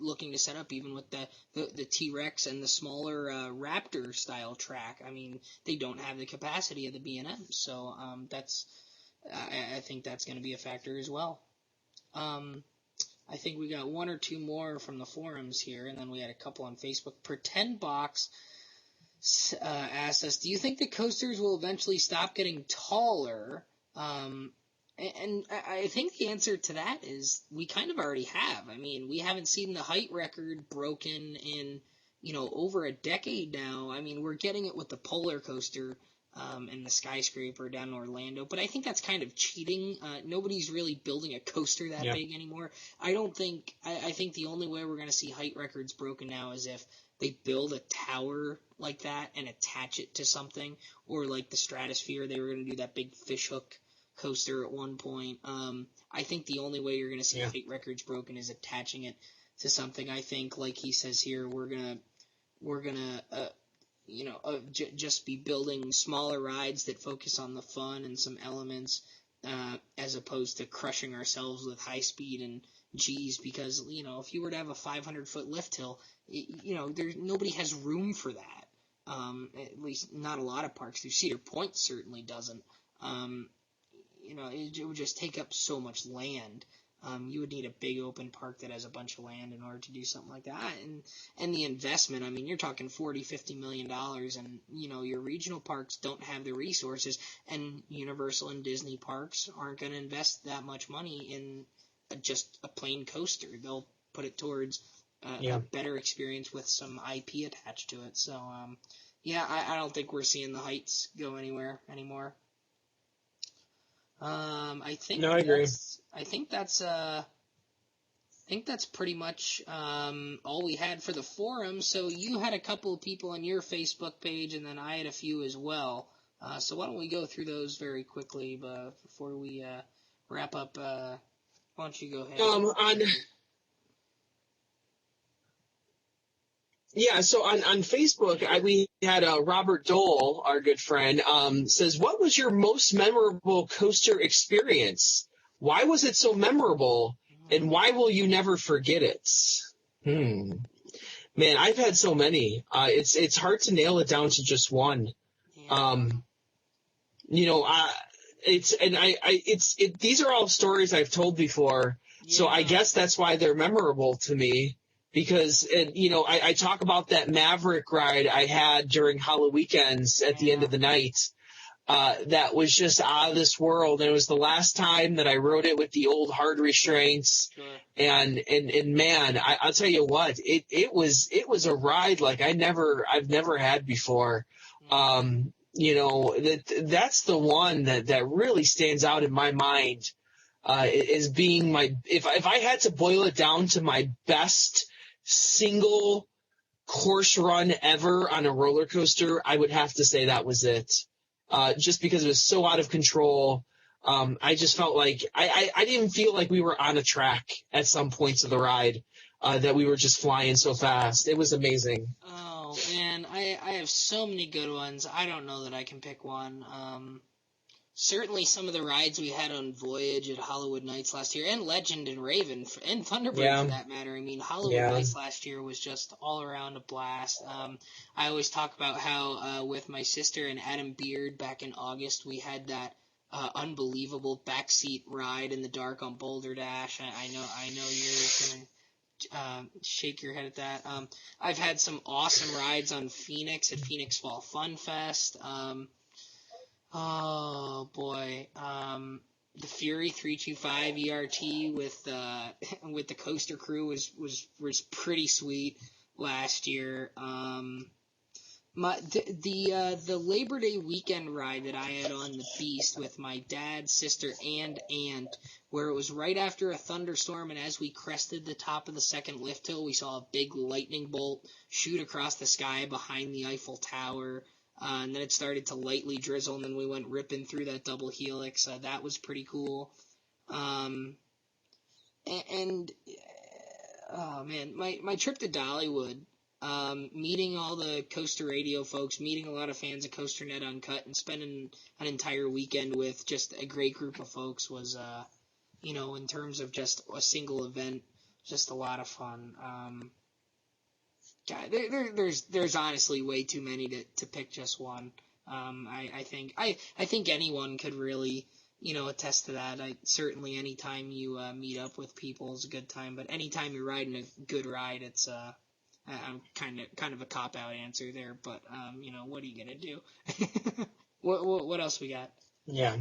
looking to set up, even with the T-Rex and the smaller Raptor style track. I mean, they don't have the capacity of the B&M, so I think that's going to be a factor as well. I think we got one or two more from the forums here, and then we had a couple on Facebook. Pretend Box asked us, do you think the coasters will eventually stop getting taller? And I think the answer to that is we kind of already have. I mean, we haven't seen the height record broken in, over a decade now. I mean, we're getting it with the Polar Coaster and the Skyscraper down in Orlando, but I think that's kind of cheating. Nobody's really building a coaster that big anymore. I think the only way we're going to see height records broken now is if they build a tower like that and attach it to something, or like the Stratosphere, they were going to do that big fishhook coaster at one point. I think the only way you're going to see height records broken is attaching it to something. I think, like he says here, we're gonna just be building smaller rides that focus on the fun and some elements, as opposed to crushing ourselves with high speed and G's. Because if you were to have a 500-foot lift hill, nobody has room for that. At least not a lot of parks do. Cedar Point certainly doesn't. It would just take up so much land. You would need a big open park that has a bunch of land in order to do something like that. And the investment, I mean, you're talking $40-50 million, and, your regional parks don't have the resources, and Universal and Disney parks aren't going to invest that much money in just a plain coaster. They'll put it towards a better experience with some IP attached to it. So, I don't think we're seeing the heights go anywhere anymore. I agree. I think that's pretty much all we had for the forum. So you had a couple of people on your Facebook page, and then I had a few as well. So why don't we go through those very quickly before we wrap up? Why don't you go ahead? So on Facebook, we had Robert Dole, our good friend, says, what was your most memorable coaster experience? Why was it so memorable, and why will you never forget it? Man, I've had so many. It's hard to nail it down to just one. These are all stories I've told before, so I guess that's why they're memorable to me. Because, I talk about that Maverick ride I had during Halloween weekends at the end of the night. That was just out of this world. And it was the last time that I rode it with the old hard restraints. Sure. And man, I'll tell you what, it was a ride like I've never had before. That's the one that really stands out in my mind, as being if I had to boil it down to my best single course run ever on a roller coaster, I would have to say that was it. Just because it was so out of control. I just felt like I didn't feel like we were on a track at some points of the ride, that we were just flying so fast. It was amazing. Oh, man, I have so many good ones. I don't know that I can pick one. Certainly some of the rides we had on Voyage at Hollywood Nights last year, and Legend and Raven, and Thunderbird for that matter. I mean, Hollywood Nights last year was just all around a blast. I always talk about how with my sister and Adam Beard back in August, we had that unbelievable backseat ride in the dark on Boulder Dash. I know you're going to shake your head at that. I've had some awesome rides on Phoenix at Phoenix Fall Fun Fest. Oh boy. The Fury 325 ERT with the Coaster crew was pretty sweet last year. The Labor Day weekend ride that I had on the Beast with my dad, sister, and aunt, where it was right after a thunderstorm, and as we crested the top of the second lift hill, we saw a big lightning bolt shoot across the sky behind the Eiffel Tower. And then it started to lightly drizzle, and then we went ripping through that double helix. That was pretty cool. Oh man, my trip to Dollywood, meeting all the Coaster Radio folks, meeting a lot of fans of COASTER-net Uncut, and spending an entire weekend with just a great group of folks was, in terms of just a single event, just a lot of fun. God, there's honestly way too many to pick just one. I think anyone could really, attest to that. Certainly anytime you meet up with people is a good time, but anytime you're riding a good ride, it's I'm kind of a cop out answer there, but what are you gonna do? What else we got? Yeah.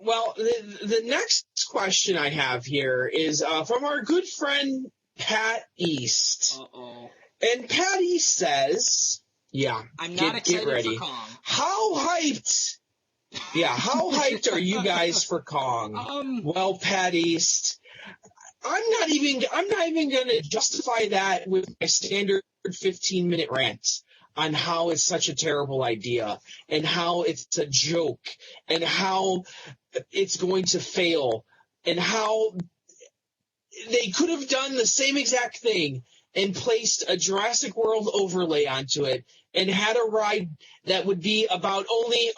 Well, the next question I have here is from our good friend Pat East. Uh-oh. And Pat East says, I'm not excited get ready. for Kong. How hyped are you guys for Kong? Well, Pat East, I'm not even going to justify that with my standard 15-minute rant on how it's such a terrible idea and how it's a joke and how it's going to fail and how they could have done the same exact thing and placed a Jurassic World overlay onto it and had a ride that would be about only,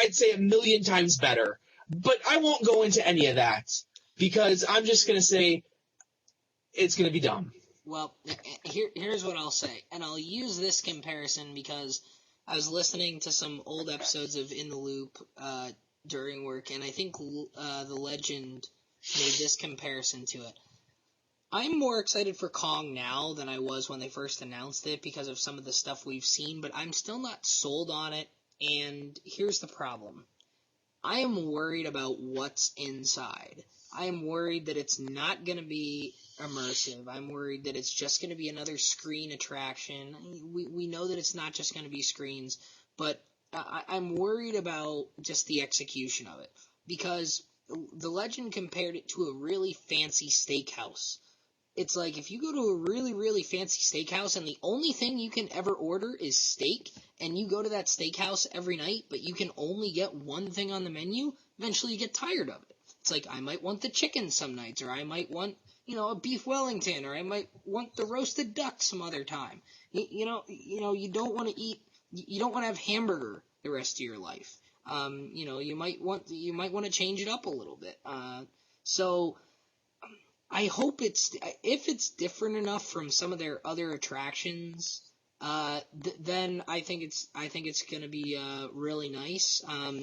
I'd say 1,000,000 times better. But I won't go into any of that because I'm just going to say it's going to be dumb. Well, here's what I'll say, and I'll use this comparison because I was listening to some old episodes of In the Loop during work, and I think the Legend made this comparison to it. I'm more excited for Kong now than I was when they first announced it because of some of the stuff we've seen, but I'm still not sold on it, and here's the problem. I am worried about what's inside. I am worried that it's not going to be immersive. I'm worried that it's just going to be another screen attraction. We know that it's not just going to be screens, but I'm worried about just the execution of it because the Legend compared it to a really fancy steakhouse. It's like if you go to a really, really fancy steakhouse and the only thing you can ever order is steak, and you go to that steakhouse every night, but you can only get one thing on the menu, eventually you get tired of it. It's like I might want the chicken some nights, or I might want, a beef Wellington, or I might want the roasted duck some other time. You don't want to have hamburger the rest of your life. You might want to change it up a little bit. So I hope if it's different enough from some of their other attractions, then I think it's going to be really nice.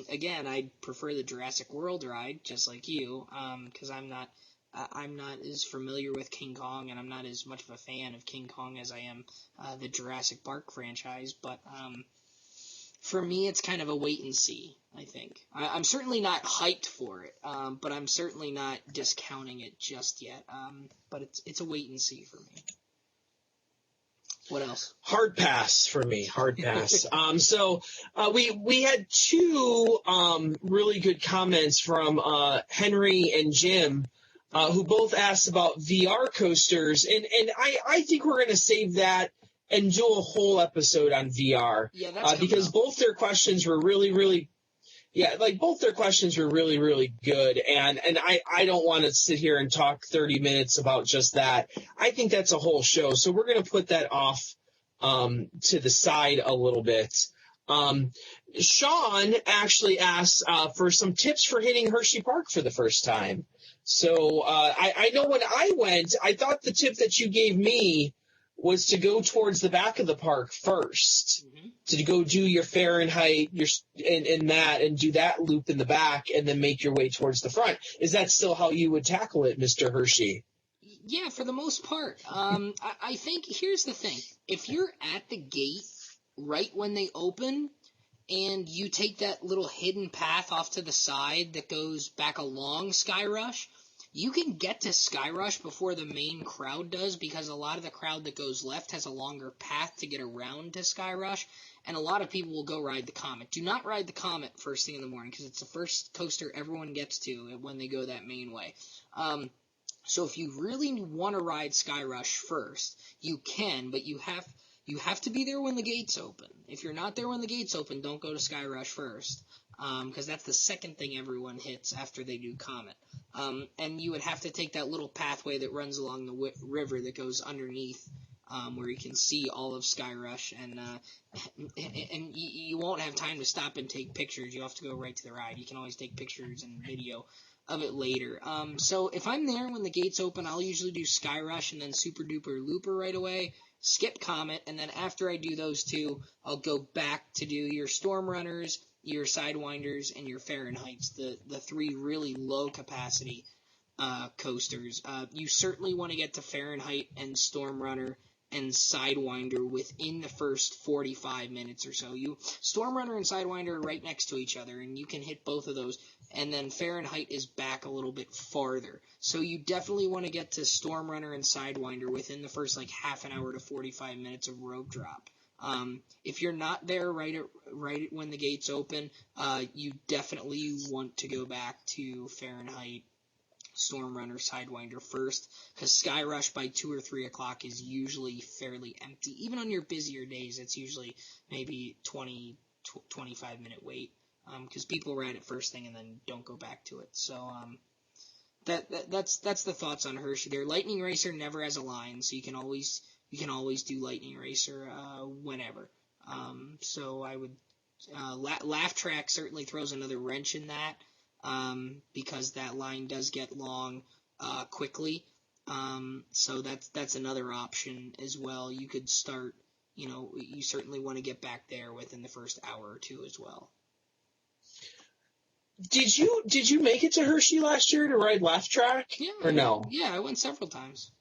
Again, I prefer the Jurassic World ride, just like you, because I'm not as familiar with King Kong, and I'm not as much of a fan of King Kong as I am the Jurassic Park franchise. But for me, it's kind of a wait and see, I think. I'm certainly not hyped for it, but I'm certainly not discounting it just yet. But it's a wait and see for me. What else? Hard pass for me. Hard pass. So we had two really good comments from Henry and Jim, who both asked about VR coasters, and I think we're going to save that and do a whole episode on VR. Yeah, that's because both their questions were really, really. Yeah, both their questions were really, really good, and I don't want to sit here and talk 30 minutes about just that. I think that's a whole show, so we're going to put that off to the side a little bit. Sean actually asked for some tips for hitting Hershey Park for the first time. So I know when I went, I thought the tip that you gave me was to go towards the back of the park first, to go do your Fahrenheit, and that, and do that loop in the back, and then make your way towards the front. Is that still how you would tackle it, Mr. Hershey? Yeah, for the most part. I think here's the thing: if you're at the gate right when they open, and you take that little hidden path off to the side that goes back along Sky Rush, you can get to Sky Rush before the main crowd does, because a lot of the crowd that goes left has a longer path to get around to Sky Rush, and a lot of people will go ride the Comet. Do not ride the Comet first thing in the morning, because it's the first coaster everyone gets to when they go that main way. So if you really want to ride Sky Rush first, you can, but you have to be there when the gates open. If you're not there when the gates open, don't go to Sky Rush first, because that's the second thing everyone hits after they do Comet. And you would have to take that little pathway that runs along the river that goes underneath, where you can see all of Sky Rush, and you won't have time to stop and take pictures. You have to go right to the ride. You can always take pictures and video of it later. So if I'm there when the gates open, I'll usually do Sky Rush and then Super Duper Looper right away, skip Comet, and then after I do those two, I'll go back to do your Storm Runners, your Sidewinders, and your Fahrenheits, the three really low capacity coasters. You certainly want to get to Fahrenheit and Storm Runner and Sidewinder within the first 45 minutes or so. Storm Runner and Sidewinder are right next to each other, and you can hit both of those, and then Fahrenheit is back a little bit farther. So you definitely want to get to Storm Runner and Sidewinder within the first half an hour to 45 minutes of rope drop. If you're not there right when the gates open, you definitely want to go back to Fahrenheit, Storm Runner, Sidewinder first, because Sky Rush by 2 or 3 o'clock is usually fairly empty. Even on your busier days, it's usually maybe 25 minute wait, because people ride it first thing and then don't go back to it. So that's the thoughts on Hershey there. Lightning Racer never has a line, so you can always do Lightning Racer whenever. So I would Laugh Track certainly throws another wrench in that. Because that line does get long quickly. So that's another option as well. You could start, you certainly want to get back there within the first hour or two as well. Did you make it to Hershey last year to ride Laugh Track? Yeah, or no? Yeah, I went several times.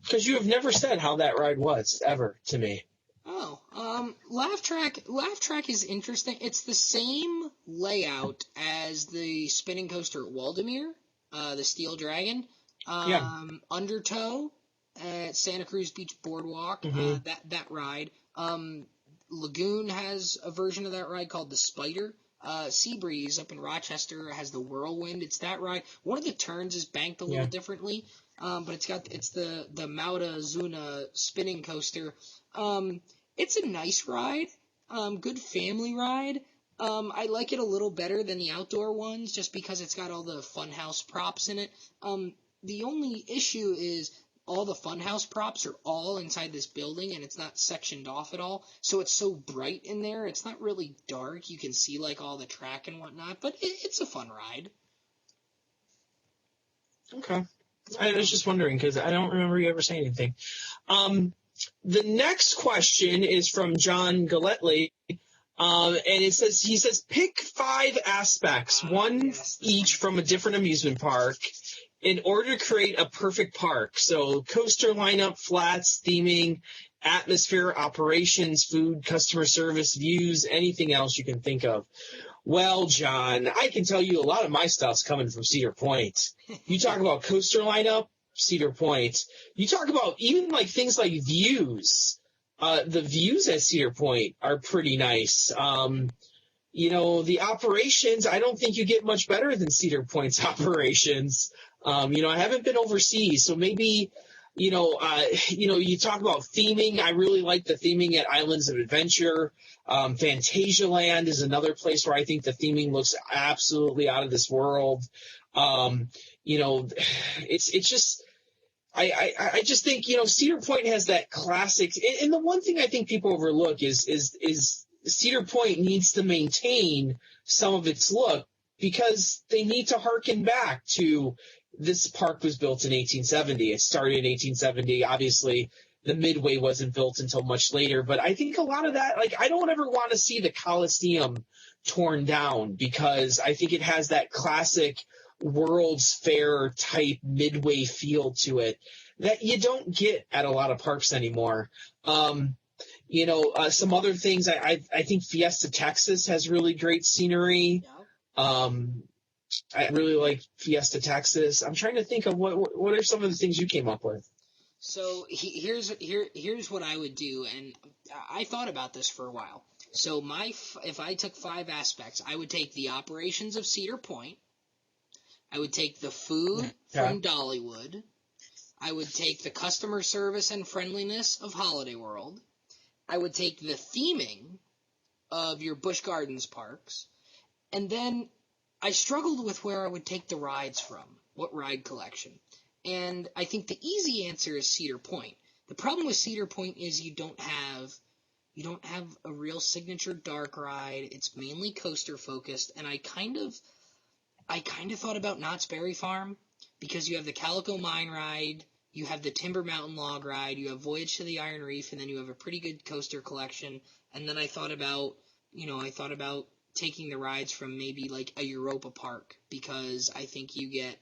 Because you have never said how that ride was, ever, to me. Oh, Laugh Track is interesting. It's the same layout as the spinning coaster at Waldameer, the Steel Dragon. Undertow at Santa Cruz Beach Boardwalk, that ride. Lagoon has a version of that ride called the Spider. Seabreeze up in Rochester has the Whirlwind. It's that ride. One of the turns is banked a little differently, but it's the Mauda Zuna spinning coaster. It's a nice ride, good family ride. I like it a little better than the outdoor ones just because it's got all the funhouse props in it. The only issue is all the funhouse props are all inside this building and it's not sectioned off at all. So it's so bright in there. It's not really dark. You can see all the track and whatnot, but it's a fun ride. Okay. I was just wondering because I don't remember you ever saying anything. The next question is from John Galletley, and he says, pick 5 aspects, one each from a different amusement park, in order to create a perfect park. So coaster lineup, flats, theming, atmosphere, operations, food, customer service, views, anything else you can think of. Well, John, I can tell you a lot of my stuff's coming from Cedar Point. You talk about coaster lineup, Cedar Point. You talk about even things like views. The views at Cedar Point are pretty nice. The operations, I don't think you get much better than Cedar Point's operations. I haven't been overseas, so maybe, you talk about theming. I really like the theming at Islands of Adventure. Phantasialand is another place where I think the theming looks absolutely out of this world. It's just, I just think, Cedar Point has that classic, and the one thing I think people overlook is Cedar Point needs to maintain some of its look because they need to harken back to this park was built in 1870. It started in 1870. Obviously, the Midway wasn't built until much later, but I think a lot of that, I don't ever want to see the Coliseum torn down because I think it has that classic World's Fair type Midway feel to it that you don't get at a lot of parks anymore. Some other things, I think Fiesta Texas has really great scenery. I really like Fiesta Texas. I'm trying to think of what are some of the things you came up with. So here's what I would do, and I thought about this for a while. So if I took 5 aspects, I would take the operations of Cedar Point, I would take the food from Dollywood, I would take the customer service and friendliness of Holiday World, I would take the theming of your Busch Gardens parks, and then I struggled with where I would take the rides from, what ride collection. And I think the easy answer is Cedar Point. The problem with Cedar Point is you don't have a real signature dark ride. It's mainly coaster focused, and I kind of thought about Knott's Berry Farm, because you have the Calico Mine ride, you have the Timber Mountain Log ride, you have Voyage to the Iron Reef, and then you have a pretty good coaster collection. And then I thought about taking the rides from maybe like a Europa Park, because I think you get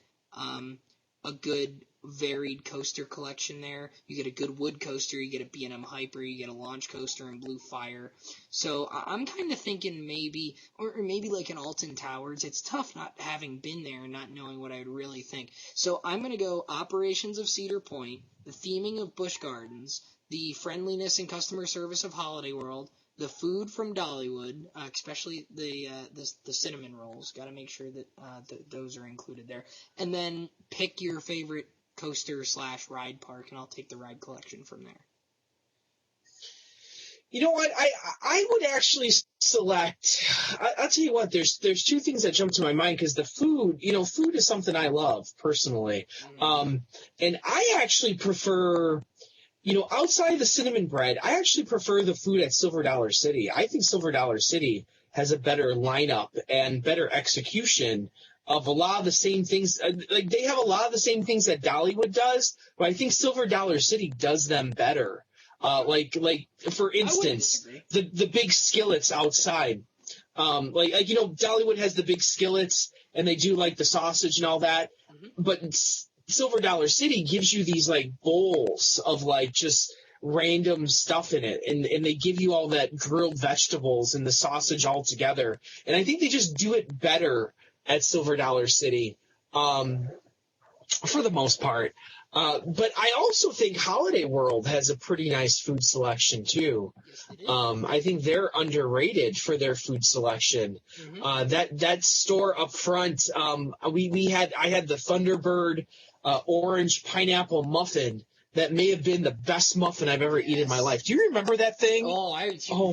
a good varied coaster collection there. You get a good wood coaster, you get a B&M Hyper, you get a launch coaster in Blue Fire. So I'm kind of thinking maybe like an Alton Towers. It's tough not having been there and not knowing what I would really think. So I'm going to go operations of Cedar Point, the theming of Busch Gardens, the friendliness and customer service of Holiday World, the food from Dollywood, especially the cinnamon rolls. Got to make sure that those are included there. And then pick your favorite coaster/ride park, and I'll take the ride collection from there. You know what? I would actually select. I'll tell you what. There's 2 things that jump to my mind, because the food. Food is something I love personally, and I actually prefer. Outside of the cinnamon bread, I actually prefer the food at Silver Dollar City. I think Silver Dollar City has a better lineup and better execution of a lot of the same things. Like, they have a lot of the same things that Dollywood does, but I think Silver Dollar City does them better. Like for instance, the big skillets outside. Dollywood has the big skillets, and they do like the sausage and all that, but Silver Dollar City gives you these like bowls of like just random stuff in it, and they give you all that grilled vegetables and the sausage all together. And I think they just do it better at Silver Dollar City, for the most part. But I also think Holiday World has a pretty nice food selection too. I think they're underrated for their food selection. That store up front, I had the Thunderbird orange pineapple muffin. That may have been the best muffin I've ever eaten in my life. Do you remember that thing? Oh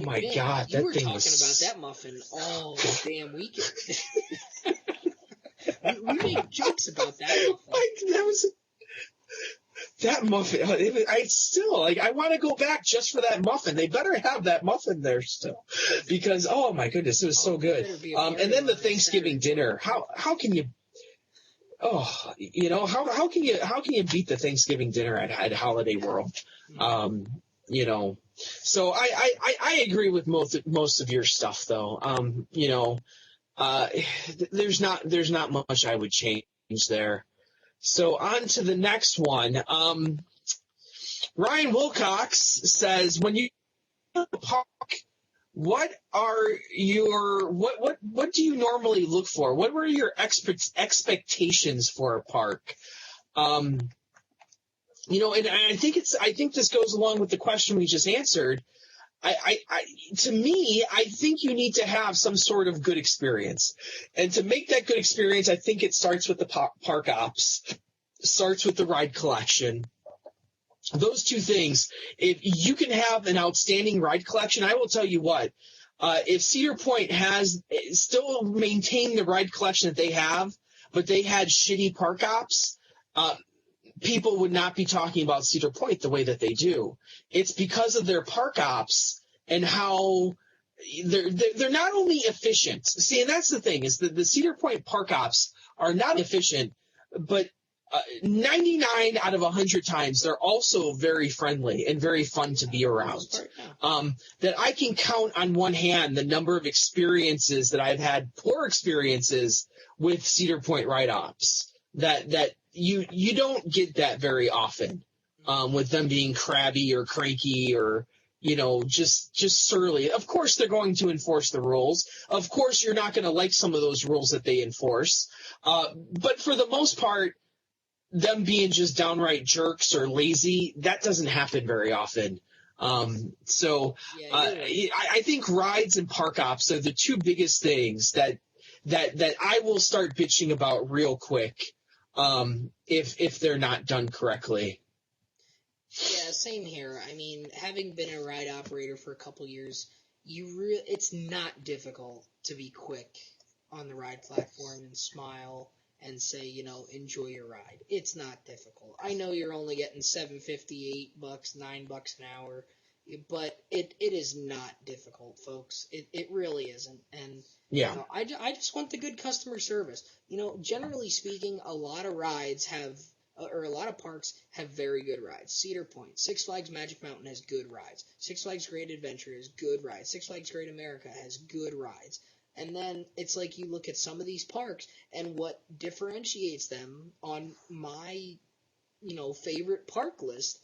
my God, that thing was... You were talking about that muffin all damn weekend. we made jokes about that muffin. That muffin. I want to go back just for that muffin. They better have that muffin there still, because oh my goodness, it was so good. And then the Thanksgiving dinner. How can you? Oh, how can you beat the Thanksgiving dinner at Holiday World? So I agree with most of your stuff though. There's not much I would change there. So on to the next one. Ryan Wilcox says, when you go to the park, what do you normally look for? What were your expectations for a park? And I think this goes along with the question we just answered. To me, I think you need to have some sort of good experience. And to make that good experience, I think it starts with the park ops, starts with the ride collection. Those 2 things. If you can have an outstanding ride collection, I will tell you what, if Cedar Point has still maintained the ride collection that they have, but they had shitty park ops, people would not be talking about Cedar Point the way that they do. It's because of their park ops and how they're not only efficient. See, and that's the thing, is that the Cedar Point park ops are not efficient, but 99 out of 100 times they're also very friendly and very fun to be around. That I can count on one hand the number of experiences that I've had, poor experiences with Cedar Point ride ops, that you don't get that very often. with them being crabby or cranky or, just surly. Of course, they're going to enforce the rules. Of course, you're not going to like some of those rules that they enforce. But for the most part, them being just downright jerks or lazy, that doesn't happen very often. I think rides and park ops are the two biggest things that I will start bitching about real quick if they're not done correctly. Yeah, same here. I mean, having been a ride operator for a couple years, it's not difficult to be quick on the ride platform and smile and say, enjoy your ride. It's not difficult. I know you're only getting $7.50, $8, $9 an hour, but it is not difficult, folks. It really isn't. And yeah, I just want the good customer service. Generally speaking, a lot of rides or a lot of parks have very good rides. Cedar Point, Six Flags Magic Mountain has good rides. Six Flags Great Adventure has good rides. Six Flags Great America has good rides. And then it's like you look at some of these parks, and what differentiates them on my, favorite park list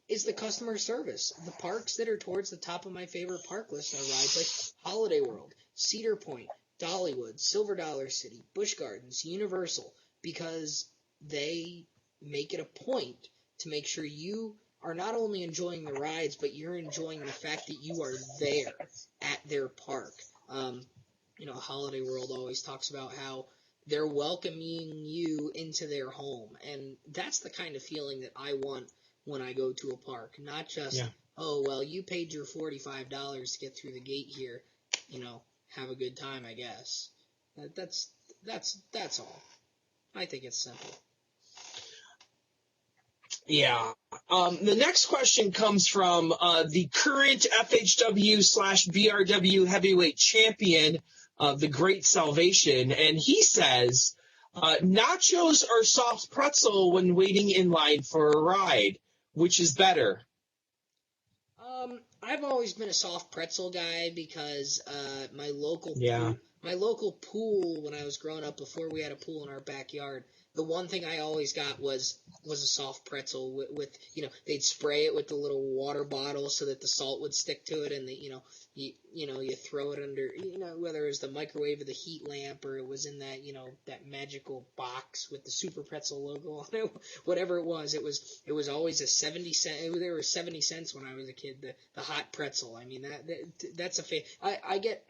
is the customer service. The parks that are towards the top of my favorite park list are rides like Holiday World, Cedar Point, Dollywood, Silver Dollar City, Busch Gardens, Universal, because they make it a point to make sure you are not only enjoying the rides, but you're enjoying the fact that you are there at their park. Holiday World always talks about how they're welcoming you into their home, and that's the kind of feeling that I want when I go to a park. Not just, oh, well, you paid your $45 to get through the gate here, have a good time, I guess. That's all. I think it's simple. Yeah. The next question comes from the current FHW/BRW heavyweight champion, the Great Salvation, and he says, nachos or soft pretzel when waiting in line for a ride, which is better? I've always been a soft pretzel guy because my local pool when I was growing up, before we had a pool in our backyard, the one thing I always got was a soft pretzel with they'd spray it with the little water bottle so that the salt would stick to it, and you throw it under, whether it was the microwave or the heat lamp, or it was in that that magical box with the Super Pretzel logo on it, whatever it was always a 70-cent. There were 70 cents when I was a kid. The hot pretzel. I mean that's a I get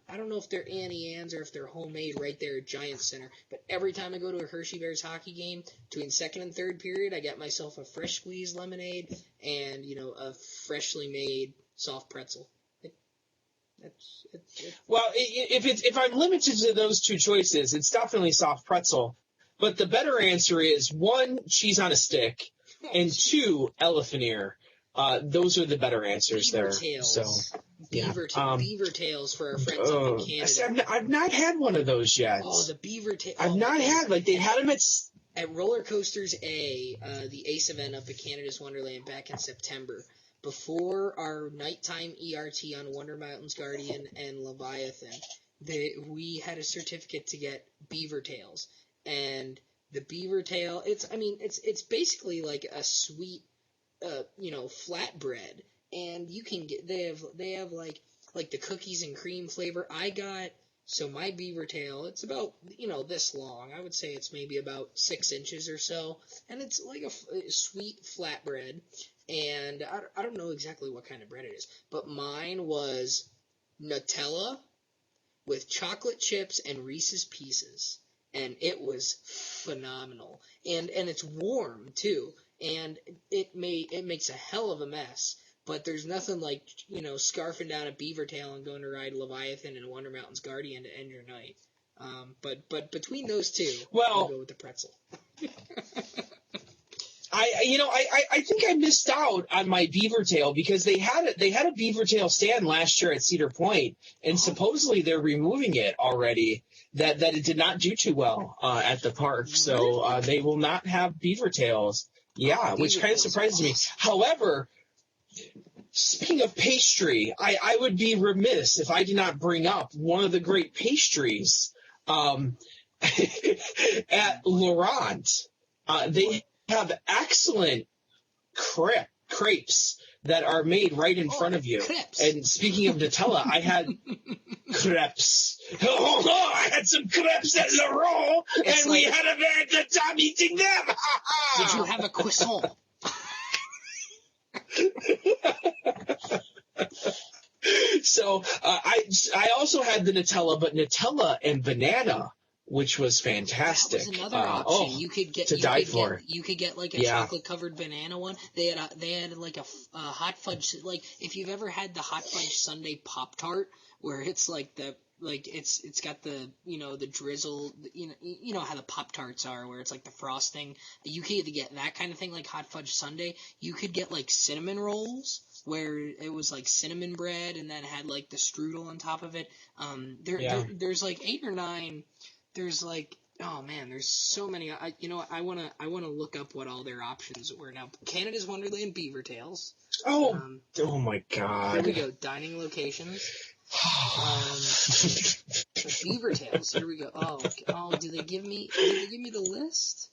I don't know if they're Annie Ann's or if they're homemade right there at Giant Center, but every time I go to a Hershey Bears hockey game, between second and third period, I get myself a fresh squeezed lemonade and a freshly made soft pretzel. Well, if I'm limited to those two choices, it's definitely soft pretzel. But the better answer is 1, cheese on a stick, and 2, elephant ear. Those are the better answers beaver there. Tails. So, beaver tails for our friends up in Canada. I've not had one of those yet. Oh, the beaver tail. I've not had, they had them at Roller Coasters the ACE event up at Canada's Wonderland back in September. Before our nighttime ERT on Wonder Mountain's Guardian and Leviathan, we had a certificate to get beaver tails, and the beaver tail. It's basically like a sweet, flatbread, and you can get they have like the cookies and cream flavor. So my beaver tail, it's about, this long. I would say it's maybe about 6 inches or so. And it's like a sweet flatbread. And I don't know exactly what kind of bread it is. But mine was Nutella with chocolate chips and Reese's Pieces. And it was phenomenal. And it's warm, too. And it makes a hell of a mess. But there's nothing like, scarfing down a beaver tail and going to ride Leviathan and Wonder Mountain's Guardian to end your night. But between those two, I'll go with the pretzel. I think I missed out on my beaver tail because they had a beaver tail stand last year at Cedar Point, and supposedly they're removing it already. That it did not do too well at the park, so they will not have beaver tails. Yeah, which kind of surprises me. However, speaking of pastry, I would be remiss if I did not bring up one of the great pastries at Laurent. They have excellent crepes that are made right in front of you. Crepes. And speaking of Nutella, I had crepes. Oh, I had some crepes at Leroy, and we had a very good time eating them. Did you have a croissant? So I also had the Nutella, but Nutella and banana, which was fantastic. That was another option. You could get You could get like a chocolate covered banana one. They had like a hot fudge, like if you've ever had the hot fudge sundae Pop-Tart, where it's like it's got the the drizzle, you know how the Pop-Tarts are, where it's like the frosting. You could either get that kind of thing like hot fudge sundae. You could get like cinnamon rolls, where it was like cinnamon bread and then had like the strudel on top of it. There's like 8 or 9. There's like, oh man, there's so many. I wanna look up what all their options were now. Canada's Wonderland Beaver Tails. Oh my God. Here we go. Dining locations. Beaver Tails. Here we go. Oh, did they give me the list?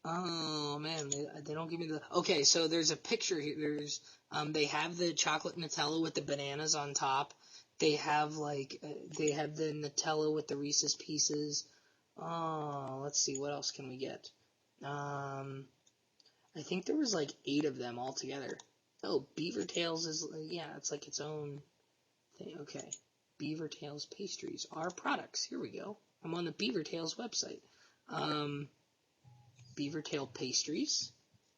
Oh man, they don't give me the. Okay, so there's a picture here. There's they have the chocolate Nutella with the bananas on top. They have they have the Nutella with the Reese's Pieces. Oh, let's see, what else can we get? I think there was like 8 of them altogether. Oh, Beaver Tails is, it's like its own thing. Okay, Beaver Tails pastries are products. Here we go. I'm on the Beaver Tails website. Beaver Tail pastries.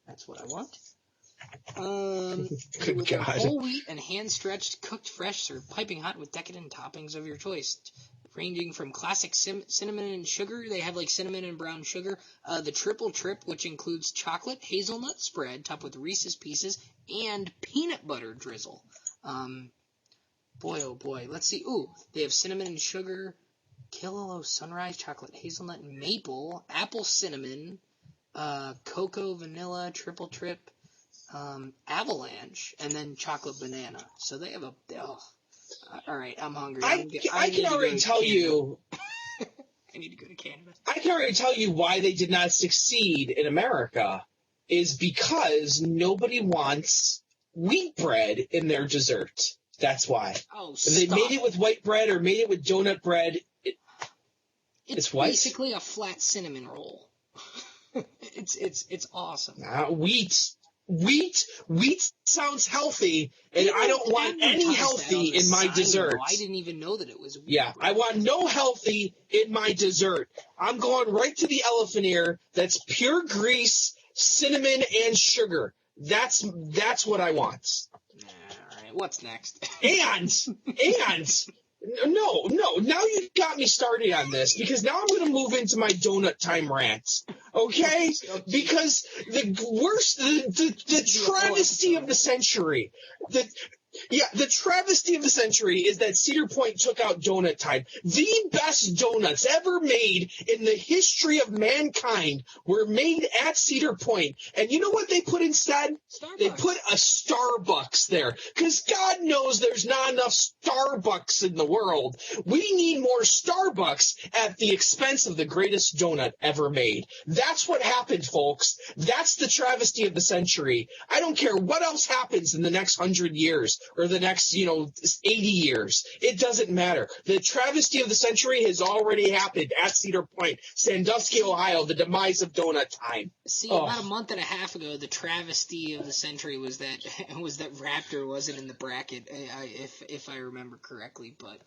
That's what I want. Good God. Whole wheat and hand-stretched, cooked fresh, served piping hot with decadent toppings of your choice. Ranging from classic cinnamon and sugar, they have like cinnamon and brown sugar. The triple trip, which includes chocolate hazelnut spread topped with Reese's Pieces and peanut butter drizzle. Boy, oh boy. Let's see. Ooh, they have cinnamon and sugar, Kilolo sunrise, chocolate hazelnut, maple, apple cinnamon, cocoa vanilla, triple trip, avalanche, and then chocolate banana. So they have a. Oh. All right, I'm hungry. I can already tell you. I need to go to Canada. I can already tell you why they did not succeed in America is because nobody wants wheat bread in their dessert. That's why. Oh, if they made it with white bread or made it with donut bread. It's what? Basically a flat cinnamon roll. It's awesome. Wheat sounds healthy, and I don't want any healthy in my dessert. I didn't even know that it was wheat. Yeah, I want no healthy in my dessert. I'm going right to the elephant ear. That's pure grease, cinnamon, and sugar. That's what I want. All right, what's next? And no, now you got me started on this, because now I'm going to move into my donut time rant, okay? Because the travesty of the century, the travesty of the century is that Cedar Point took out donut time. The best donuts ever made in the history of mankind were made at Cedar Point. And you know what they put instead? Starbucks. They put a Starbucks there. Because God knows there's not enough Starbucks in the world. We need more Starbucks at the expense of the greatest donut ever made. That's what happened, folks. That's the travesty of the century. I don't care what else happens in the next 100 years. Or the next, 80 years. It doesn't matter. The travesty of the century has already happened at Cedar Point, Sandusky, Ohio, the demise of donut time. See, about a month and a half ago, the travesty of the century was that Raptor wasn't in the bracket, if I remember correctly. But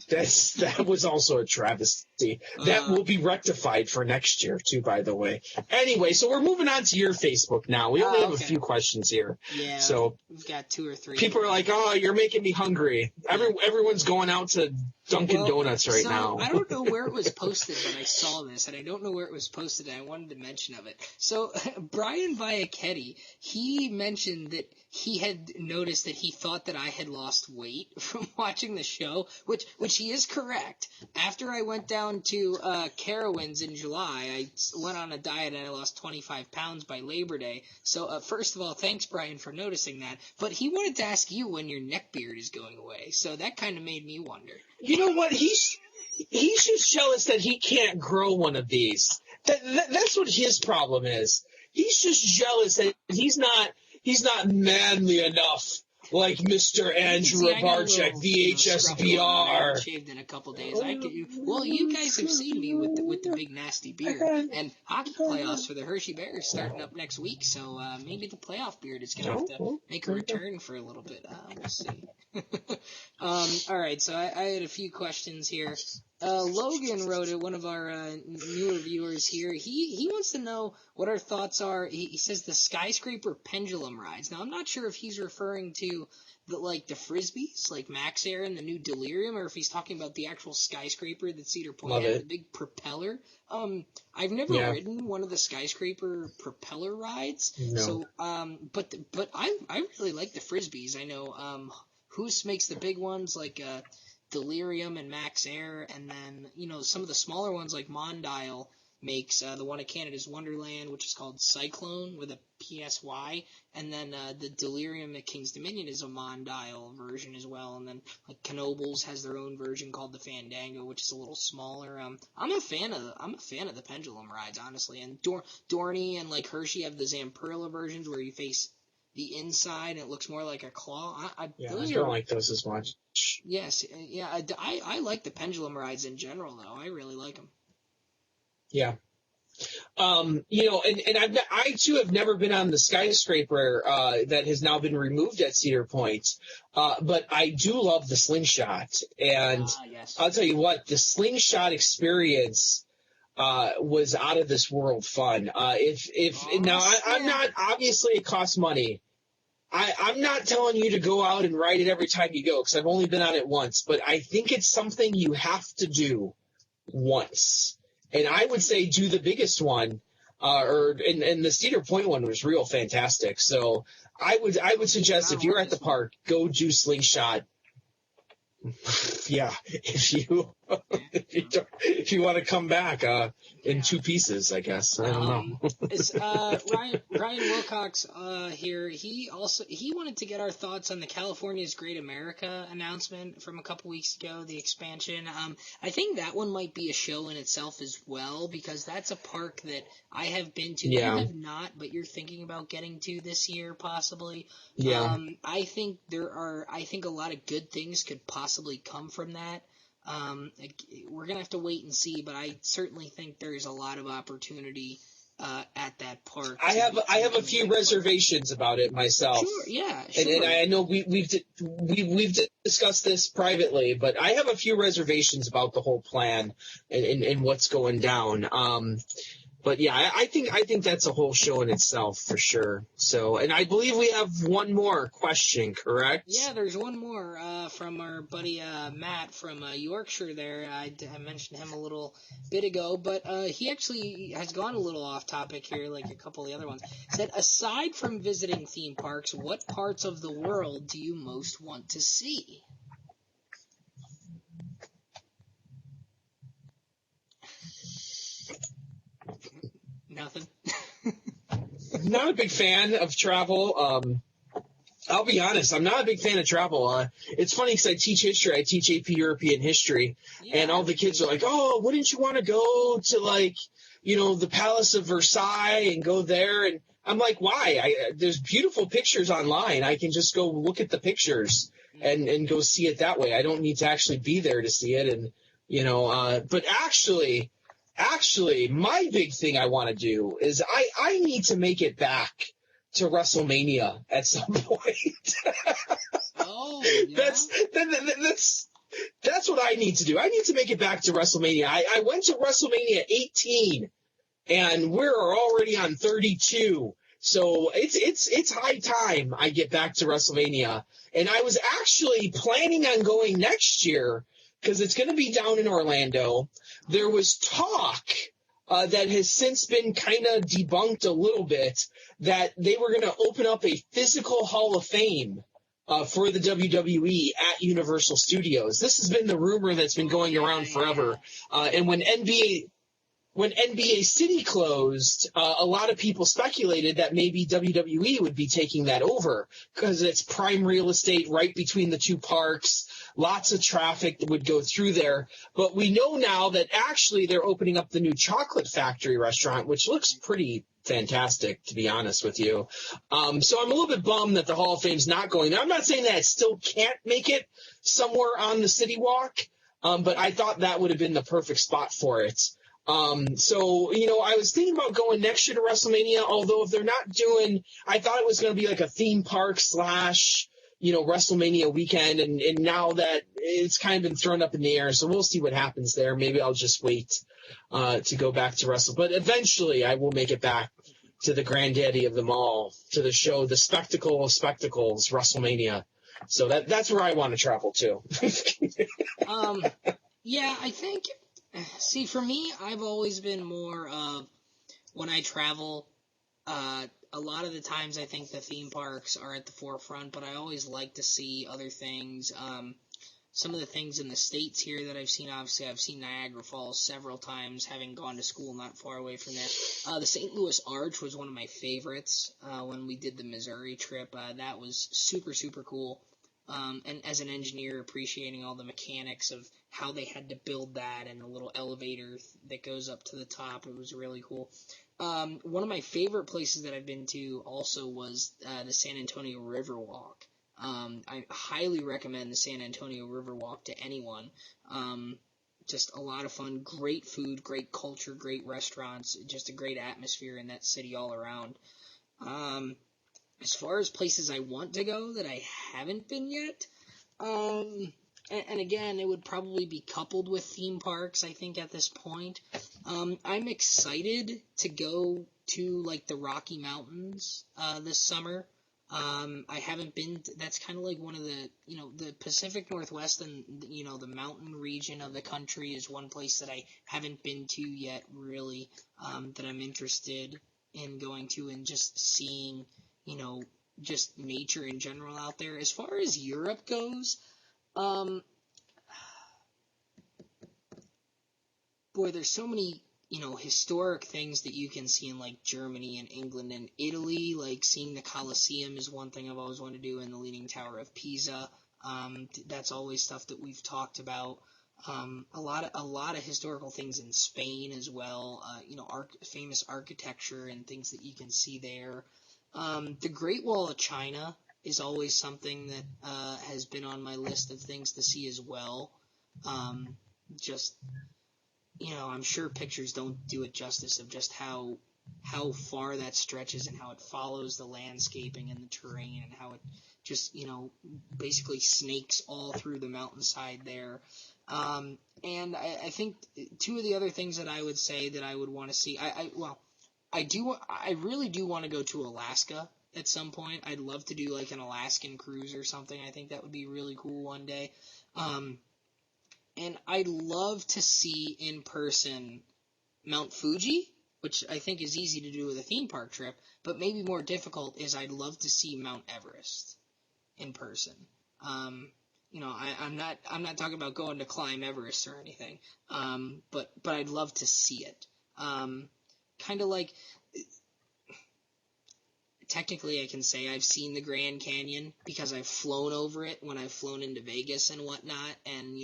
that was also a travesty. That will be rectified for next year too, by the way. Anyway, so we're moving on to your Facebook now. We only have a few questions here. Yeah, so we've got 2 or 3. People are like, "Oh, you're making me hungry." Everyone's going out to Dunkin' Donuts right now. I don't know where it was posted, but I saw this, and I don't know where it was posted, and I wanted to mention of it. So Brian Viachetti, he mentioned that he had noticed that he thought that I had lost weight from watching the show, which he is correct. After I went down to Carowinds in July, I went on a diet and I lost 25 pounds by Labor Day. So first of all, thanks, Brian, for noticing that. But he wanted to ask you when your neck beard is going away, so that kind of made me wonder. You know what? He's just jealous that he can't grow one of these. That's what his problem is. He's just jealous that he's not manly enough like Mr. Andrew Rabarchak, VHSBR. I shaved in a couple days. You guys have seen me with the big nasty beard. And hockey playoffs for the Hershey Bears starting up next week, so maybe the playoff beard is going to have to make a return for a little bit. We'll see. All right, so I had a few questions here. Logan wrote it, one of our newer viewers here. He wants to know what our thoughts are. He says the skyscraper pendulum rides. Now, I'm not sure if he's referring to the frisbees, like Max Air and the new Delirium, or if he's talking about the actual skyscraper that Cedar Point had, the big propeller. I've never ridden one of the skyscraper propeller rides. No. So, but I really like the frisbees. I know Hoos makes the big ones like Delirium and Max Air, and then some of the smaller ones like Mondial makes the one at Canada's Wonderland, which is called Cyclone with a PSY, and then the Delirium at King's Dominion is a Mondial version as well, and then like Knoebels has their own version called the Fandango, which is a little smaller. I'm a fan of the pendulum rides, honestly, and Dorney and like Hershey have the Zamperla versions where you face the inside and it looks more like a claw. I don't like those as much. Yes, I like the pendulum rides in general, though. I really like them. Yeah. And I too have never been on the skyscraper that has now been removed at Cedar Point, but I do love the slingshot. And yes. I'll tell you what, the slingshot experience was out of this world fun. I'm not, obviously it costs money. I'm not telling you to go out and ride it every time you go because I've only been on it once, but I think it's something you have to do once. And I would say do the biggest one, and the Cedar Point one was real fantastic. So I would suggest if you're at the park, go do slingshot. Yeah, if you want to come back in two pieces, I guess. I don't know. Ryan Wilcox here. He wanted to get our thoughts on the California's Great America announcement from a couple weeks ago, the expansion. I think that one might be a show in itself as well because that's a park that I have been to. Yeah. You have not, but you're thinking about getting to this year possibly. Yeah. I think a lot of good things could possibly come from that. We're gonna have to wait and see, but I certainly think there's a lot of opportunity at that park. I have a few reservations about it myself. Sure, yeah, sure. And I know we've discussed this privately, but I have a few reservations about the whole plan and what's going down. But yeah, I think that's a whole show in itself for sure. So, and I believe we have one more question, correct? Yeah, there's one more from our buddy Matt from Yorkshire there. I mentioned him a little bit ago, but he actually has gone a little off topic here, like a couple of the other ones. Said, aside from visiting theme parks, what parts of the world do you most want to see? Nothing. Not a big fan of travel. I'll be honest, I'm not a big fan of travel. It's funny because I teach history. I teach AP European history, and all the kids are like, "Oh, wouldn't you want to go to the Palace of Versailles and go there?" And I'm like, "Why? There's beautiful pictures online. I can just go look at the pictures and go see it that way. I don't need to actually be there to see it." And but Actually, my big thing I want to do is I need to make it back to WrestleMania at some point. Oh, yeah. That's what I need to do. I need to make it back to WrestleMania. I went to WrestleMania 18, and we're already on 32. So it's high time I get back to WrestleMania. And I was actually planning on going next year because it's going to be down in Orlando. There was talk that has since been kind of debunked a little bit that they were going to open up a physical Hall of Fame for the WWE at Universal Studios. This has been the rumor that's been going around forever. And when when NBA City closed, a lot of people speculated that maybe WWE would be taking that over because it's prime real estate right between the two parks. Lots of traffic that would go through there. But we know now that actually they're opening up the new Chocolate Factory restaurant, which looks pretty fantastic, to be honest with you. So I'm a little bit bummed that the Hall of Fame's not going there. I'm not saying that it still can't make it somewhere on the City Walk, but I thought that would have been the perfect spot for it. So, I was thinking about going next year to WrestleMania, although if they're not doing, I thought it was going to be like a theme park / WrestleMania weekend, and now that it's kind of been thrown up in the air, so we'll see what happens there. Maybe I'll just wait to go back to Wrestle. But eventually I will make it back to the granddaddy of them all, to the show, the spectacle of spectacles, WrestleMania. So that's where I want to travel to. Yeah, I think, see, for me, I've always been more of, when I travel, a lot of the times I think the theme parks are at the forefront, but I always like to see other things. Some of the things in the States here that I've seen, obviously I've seen Niagara Falls several times, having gone to school not far away from there. The St. Louis Arch was one of my favorites when we did the Missouri trip. That was super, super cool. And as an engineer, appreciating all the mechanics of how they had to build that and the little elevator that goes up to the top, it was really cool. One of my favorite places that I've been to also was the San Antonio Riverwalk. I highly recommend the San Antonio Riverwalk to anyone. Just a lot of fun, great food, great culture, great restaurants, just a great atmosphere in that city all around. As far as places I want to go that I haven't been yet, and again, it would probably be coupled with theme parks, I think, at this point. I'm excited to go to, like, the Rocky Mountains this summer. I haven't been, that's kind of like one of the, the Pacific Northwest and, the mountain region of the country is one place that I haven't been to yet, really, that I'm interested in going to and just seeing, just nature in general out there. As far as Europe goes, boy, there's so many, historic things that you can see in, like, Germany and England and Italy. Like, seeing the Colosseum is one thing I've always wanted to do, and the Leaning Tower of Pisa. That's always stuff that we've talked about. A lot of historical things in Spain as well. Famous architecture and things that you can see there. The Great Wall of China is always something that has been on my list of things to see as well. I'm sure pictures don't do it justice of just how far that stretches and how it follows the landscaping and the terrain and how it just, basically snakes all through the mountainside there. And I think two of the other things that I would say that I would want to see, I really do want to go to Alaska at some point. I'd love to do like an Alaskan cruise or something. I think that would be really cool one day. And I'd love to see in person Mount Fuji, which I think is easy to do with a theme park trip, but maybe more difficult is I'd love to see Mount Everest in person. I'm not talking about going to climb Everest or anything, but I'd love to see it. Kind of like, technically I can say I've seen the Grand Canyon because I've flown over it when I've flown into Vegas and whatnot, and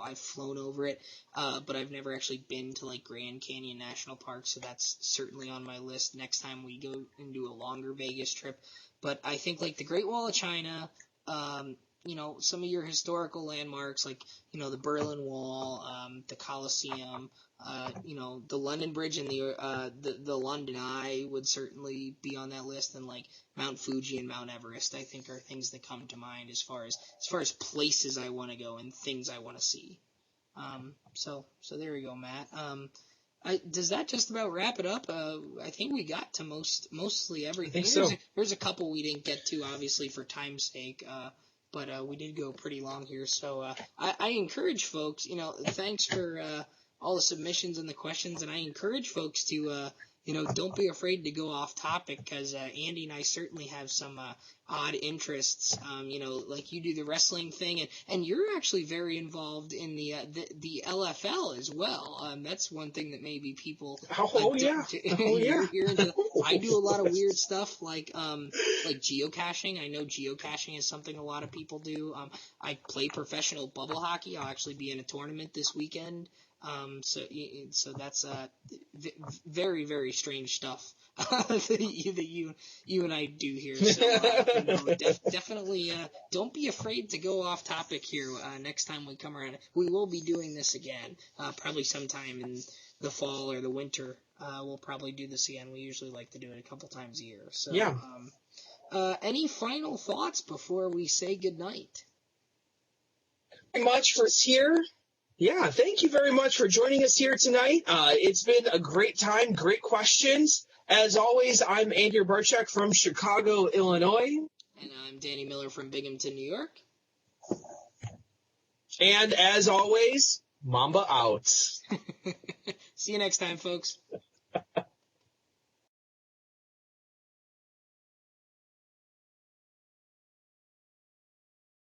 I've flown over it, but I've never actually been to like Grand Canyon National Park, so that's certainly on my list next time we go and do a longer Vegas trip. But I think like the Great Wall of China, some of your historical landmarks like, the Berlin Wall, the Colosseum, the London Bridge and the London Eye would certainly be on that list, and like Mount Fuji and Mount Everest, I think are things that come to mind as far as places I want to go and things I want to see. So there we go, Matt. Does that just about wrap it up? I think we got to mostly everything. I think so. There's a couple we didn't get to, obviously, for time's sake. But we did go pretty long here, so I encourage folks, thanks for all the submissions and the questions, and I encourage folks to, don't be afraid to go off topic, because Andy and I certainly have some odd interests. Like you do the wrestling thing, and you're actually very involved in the LFL as well. That's one thing that maybe people. Yeah. You're into, I do a lot of weird stuff like geocaching. I know geocaching is something a lot of people do. I play professional bubble hockey. I'll actually be in a tournament this weekend. So that's very, very strange stuff that you and I do here. So definitely don't be afraid to go off topic here. Next time we come around, we will be doing this again, probably sometime in the fall or the winter. We'll probably do this again. We usually like to do it a couple times a year. So yeah. Any final thoughts before we say goodnight? Very much for us here. Yeah, thank you very much for joining us here tonight. It's been a great time, great questions. As always, I'm Andrew Barchuk from Chicago, Illinois. And I'm Danny Miller from Binghamton, New York. And as always, Mamba out. See you next time, folks.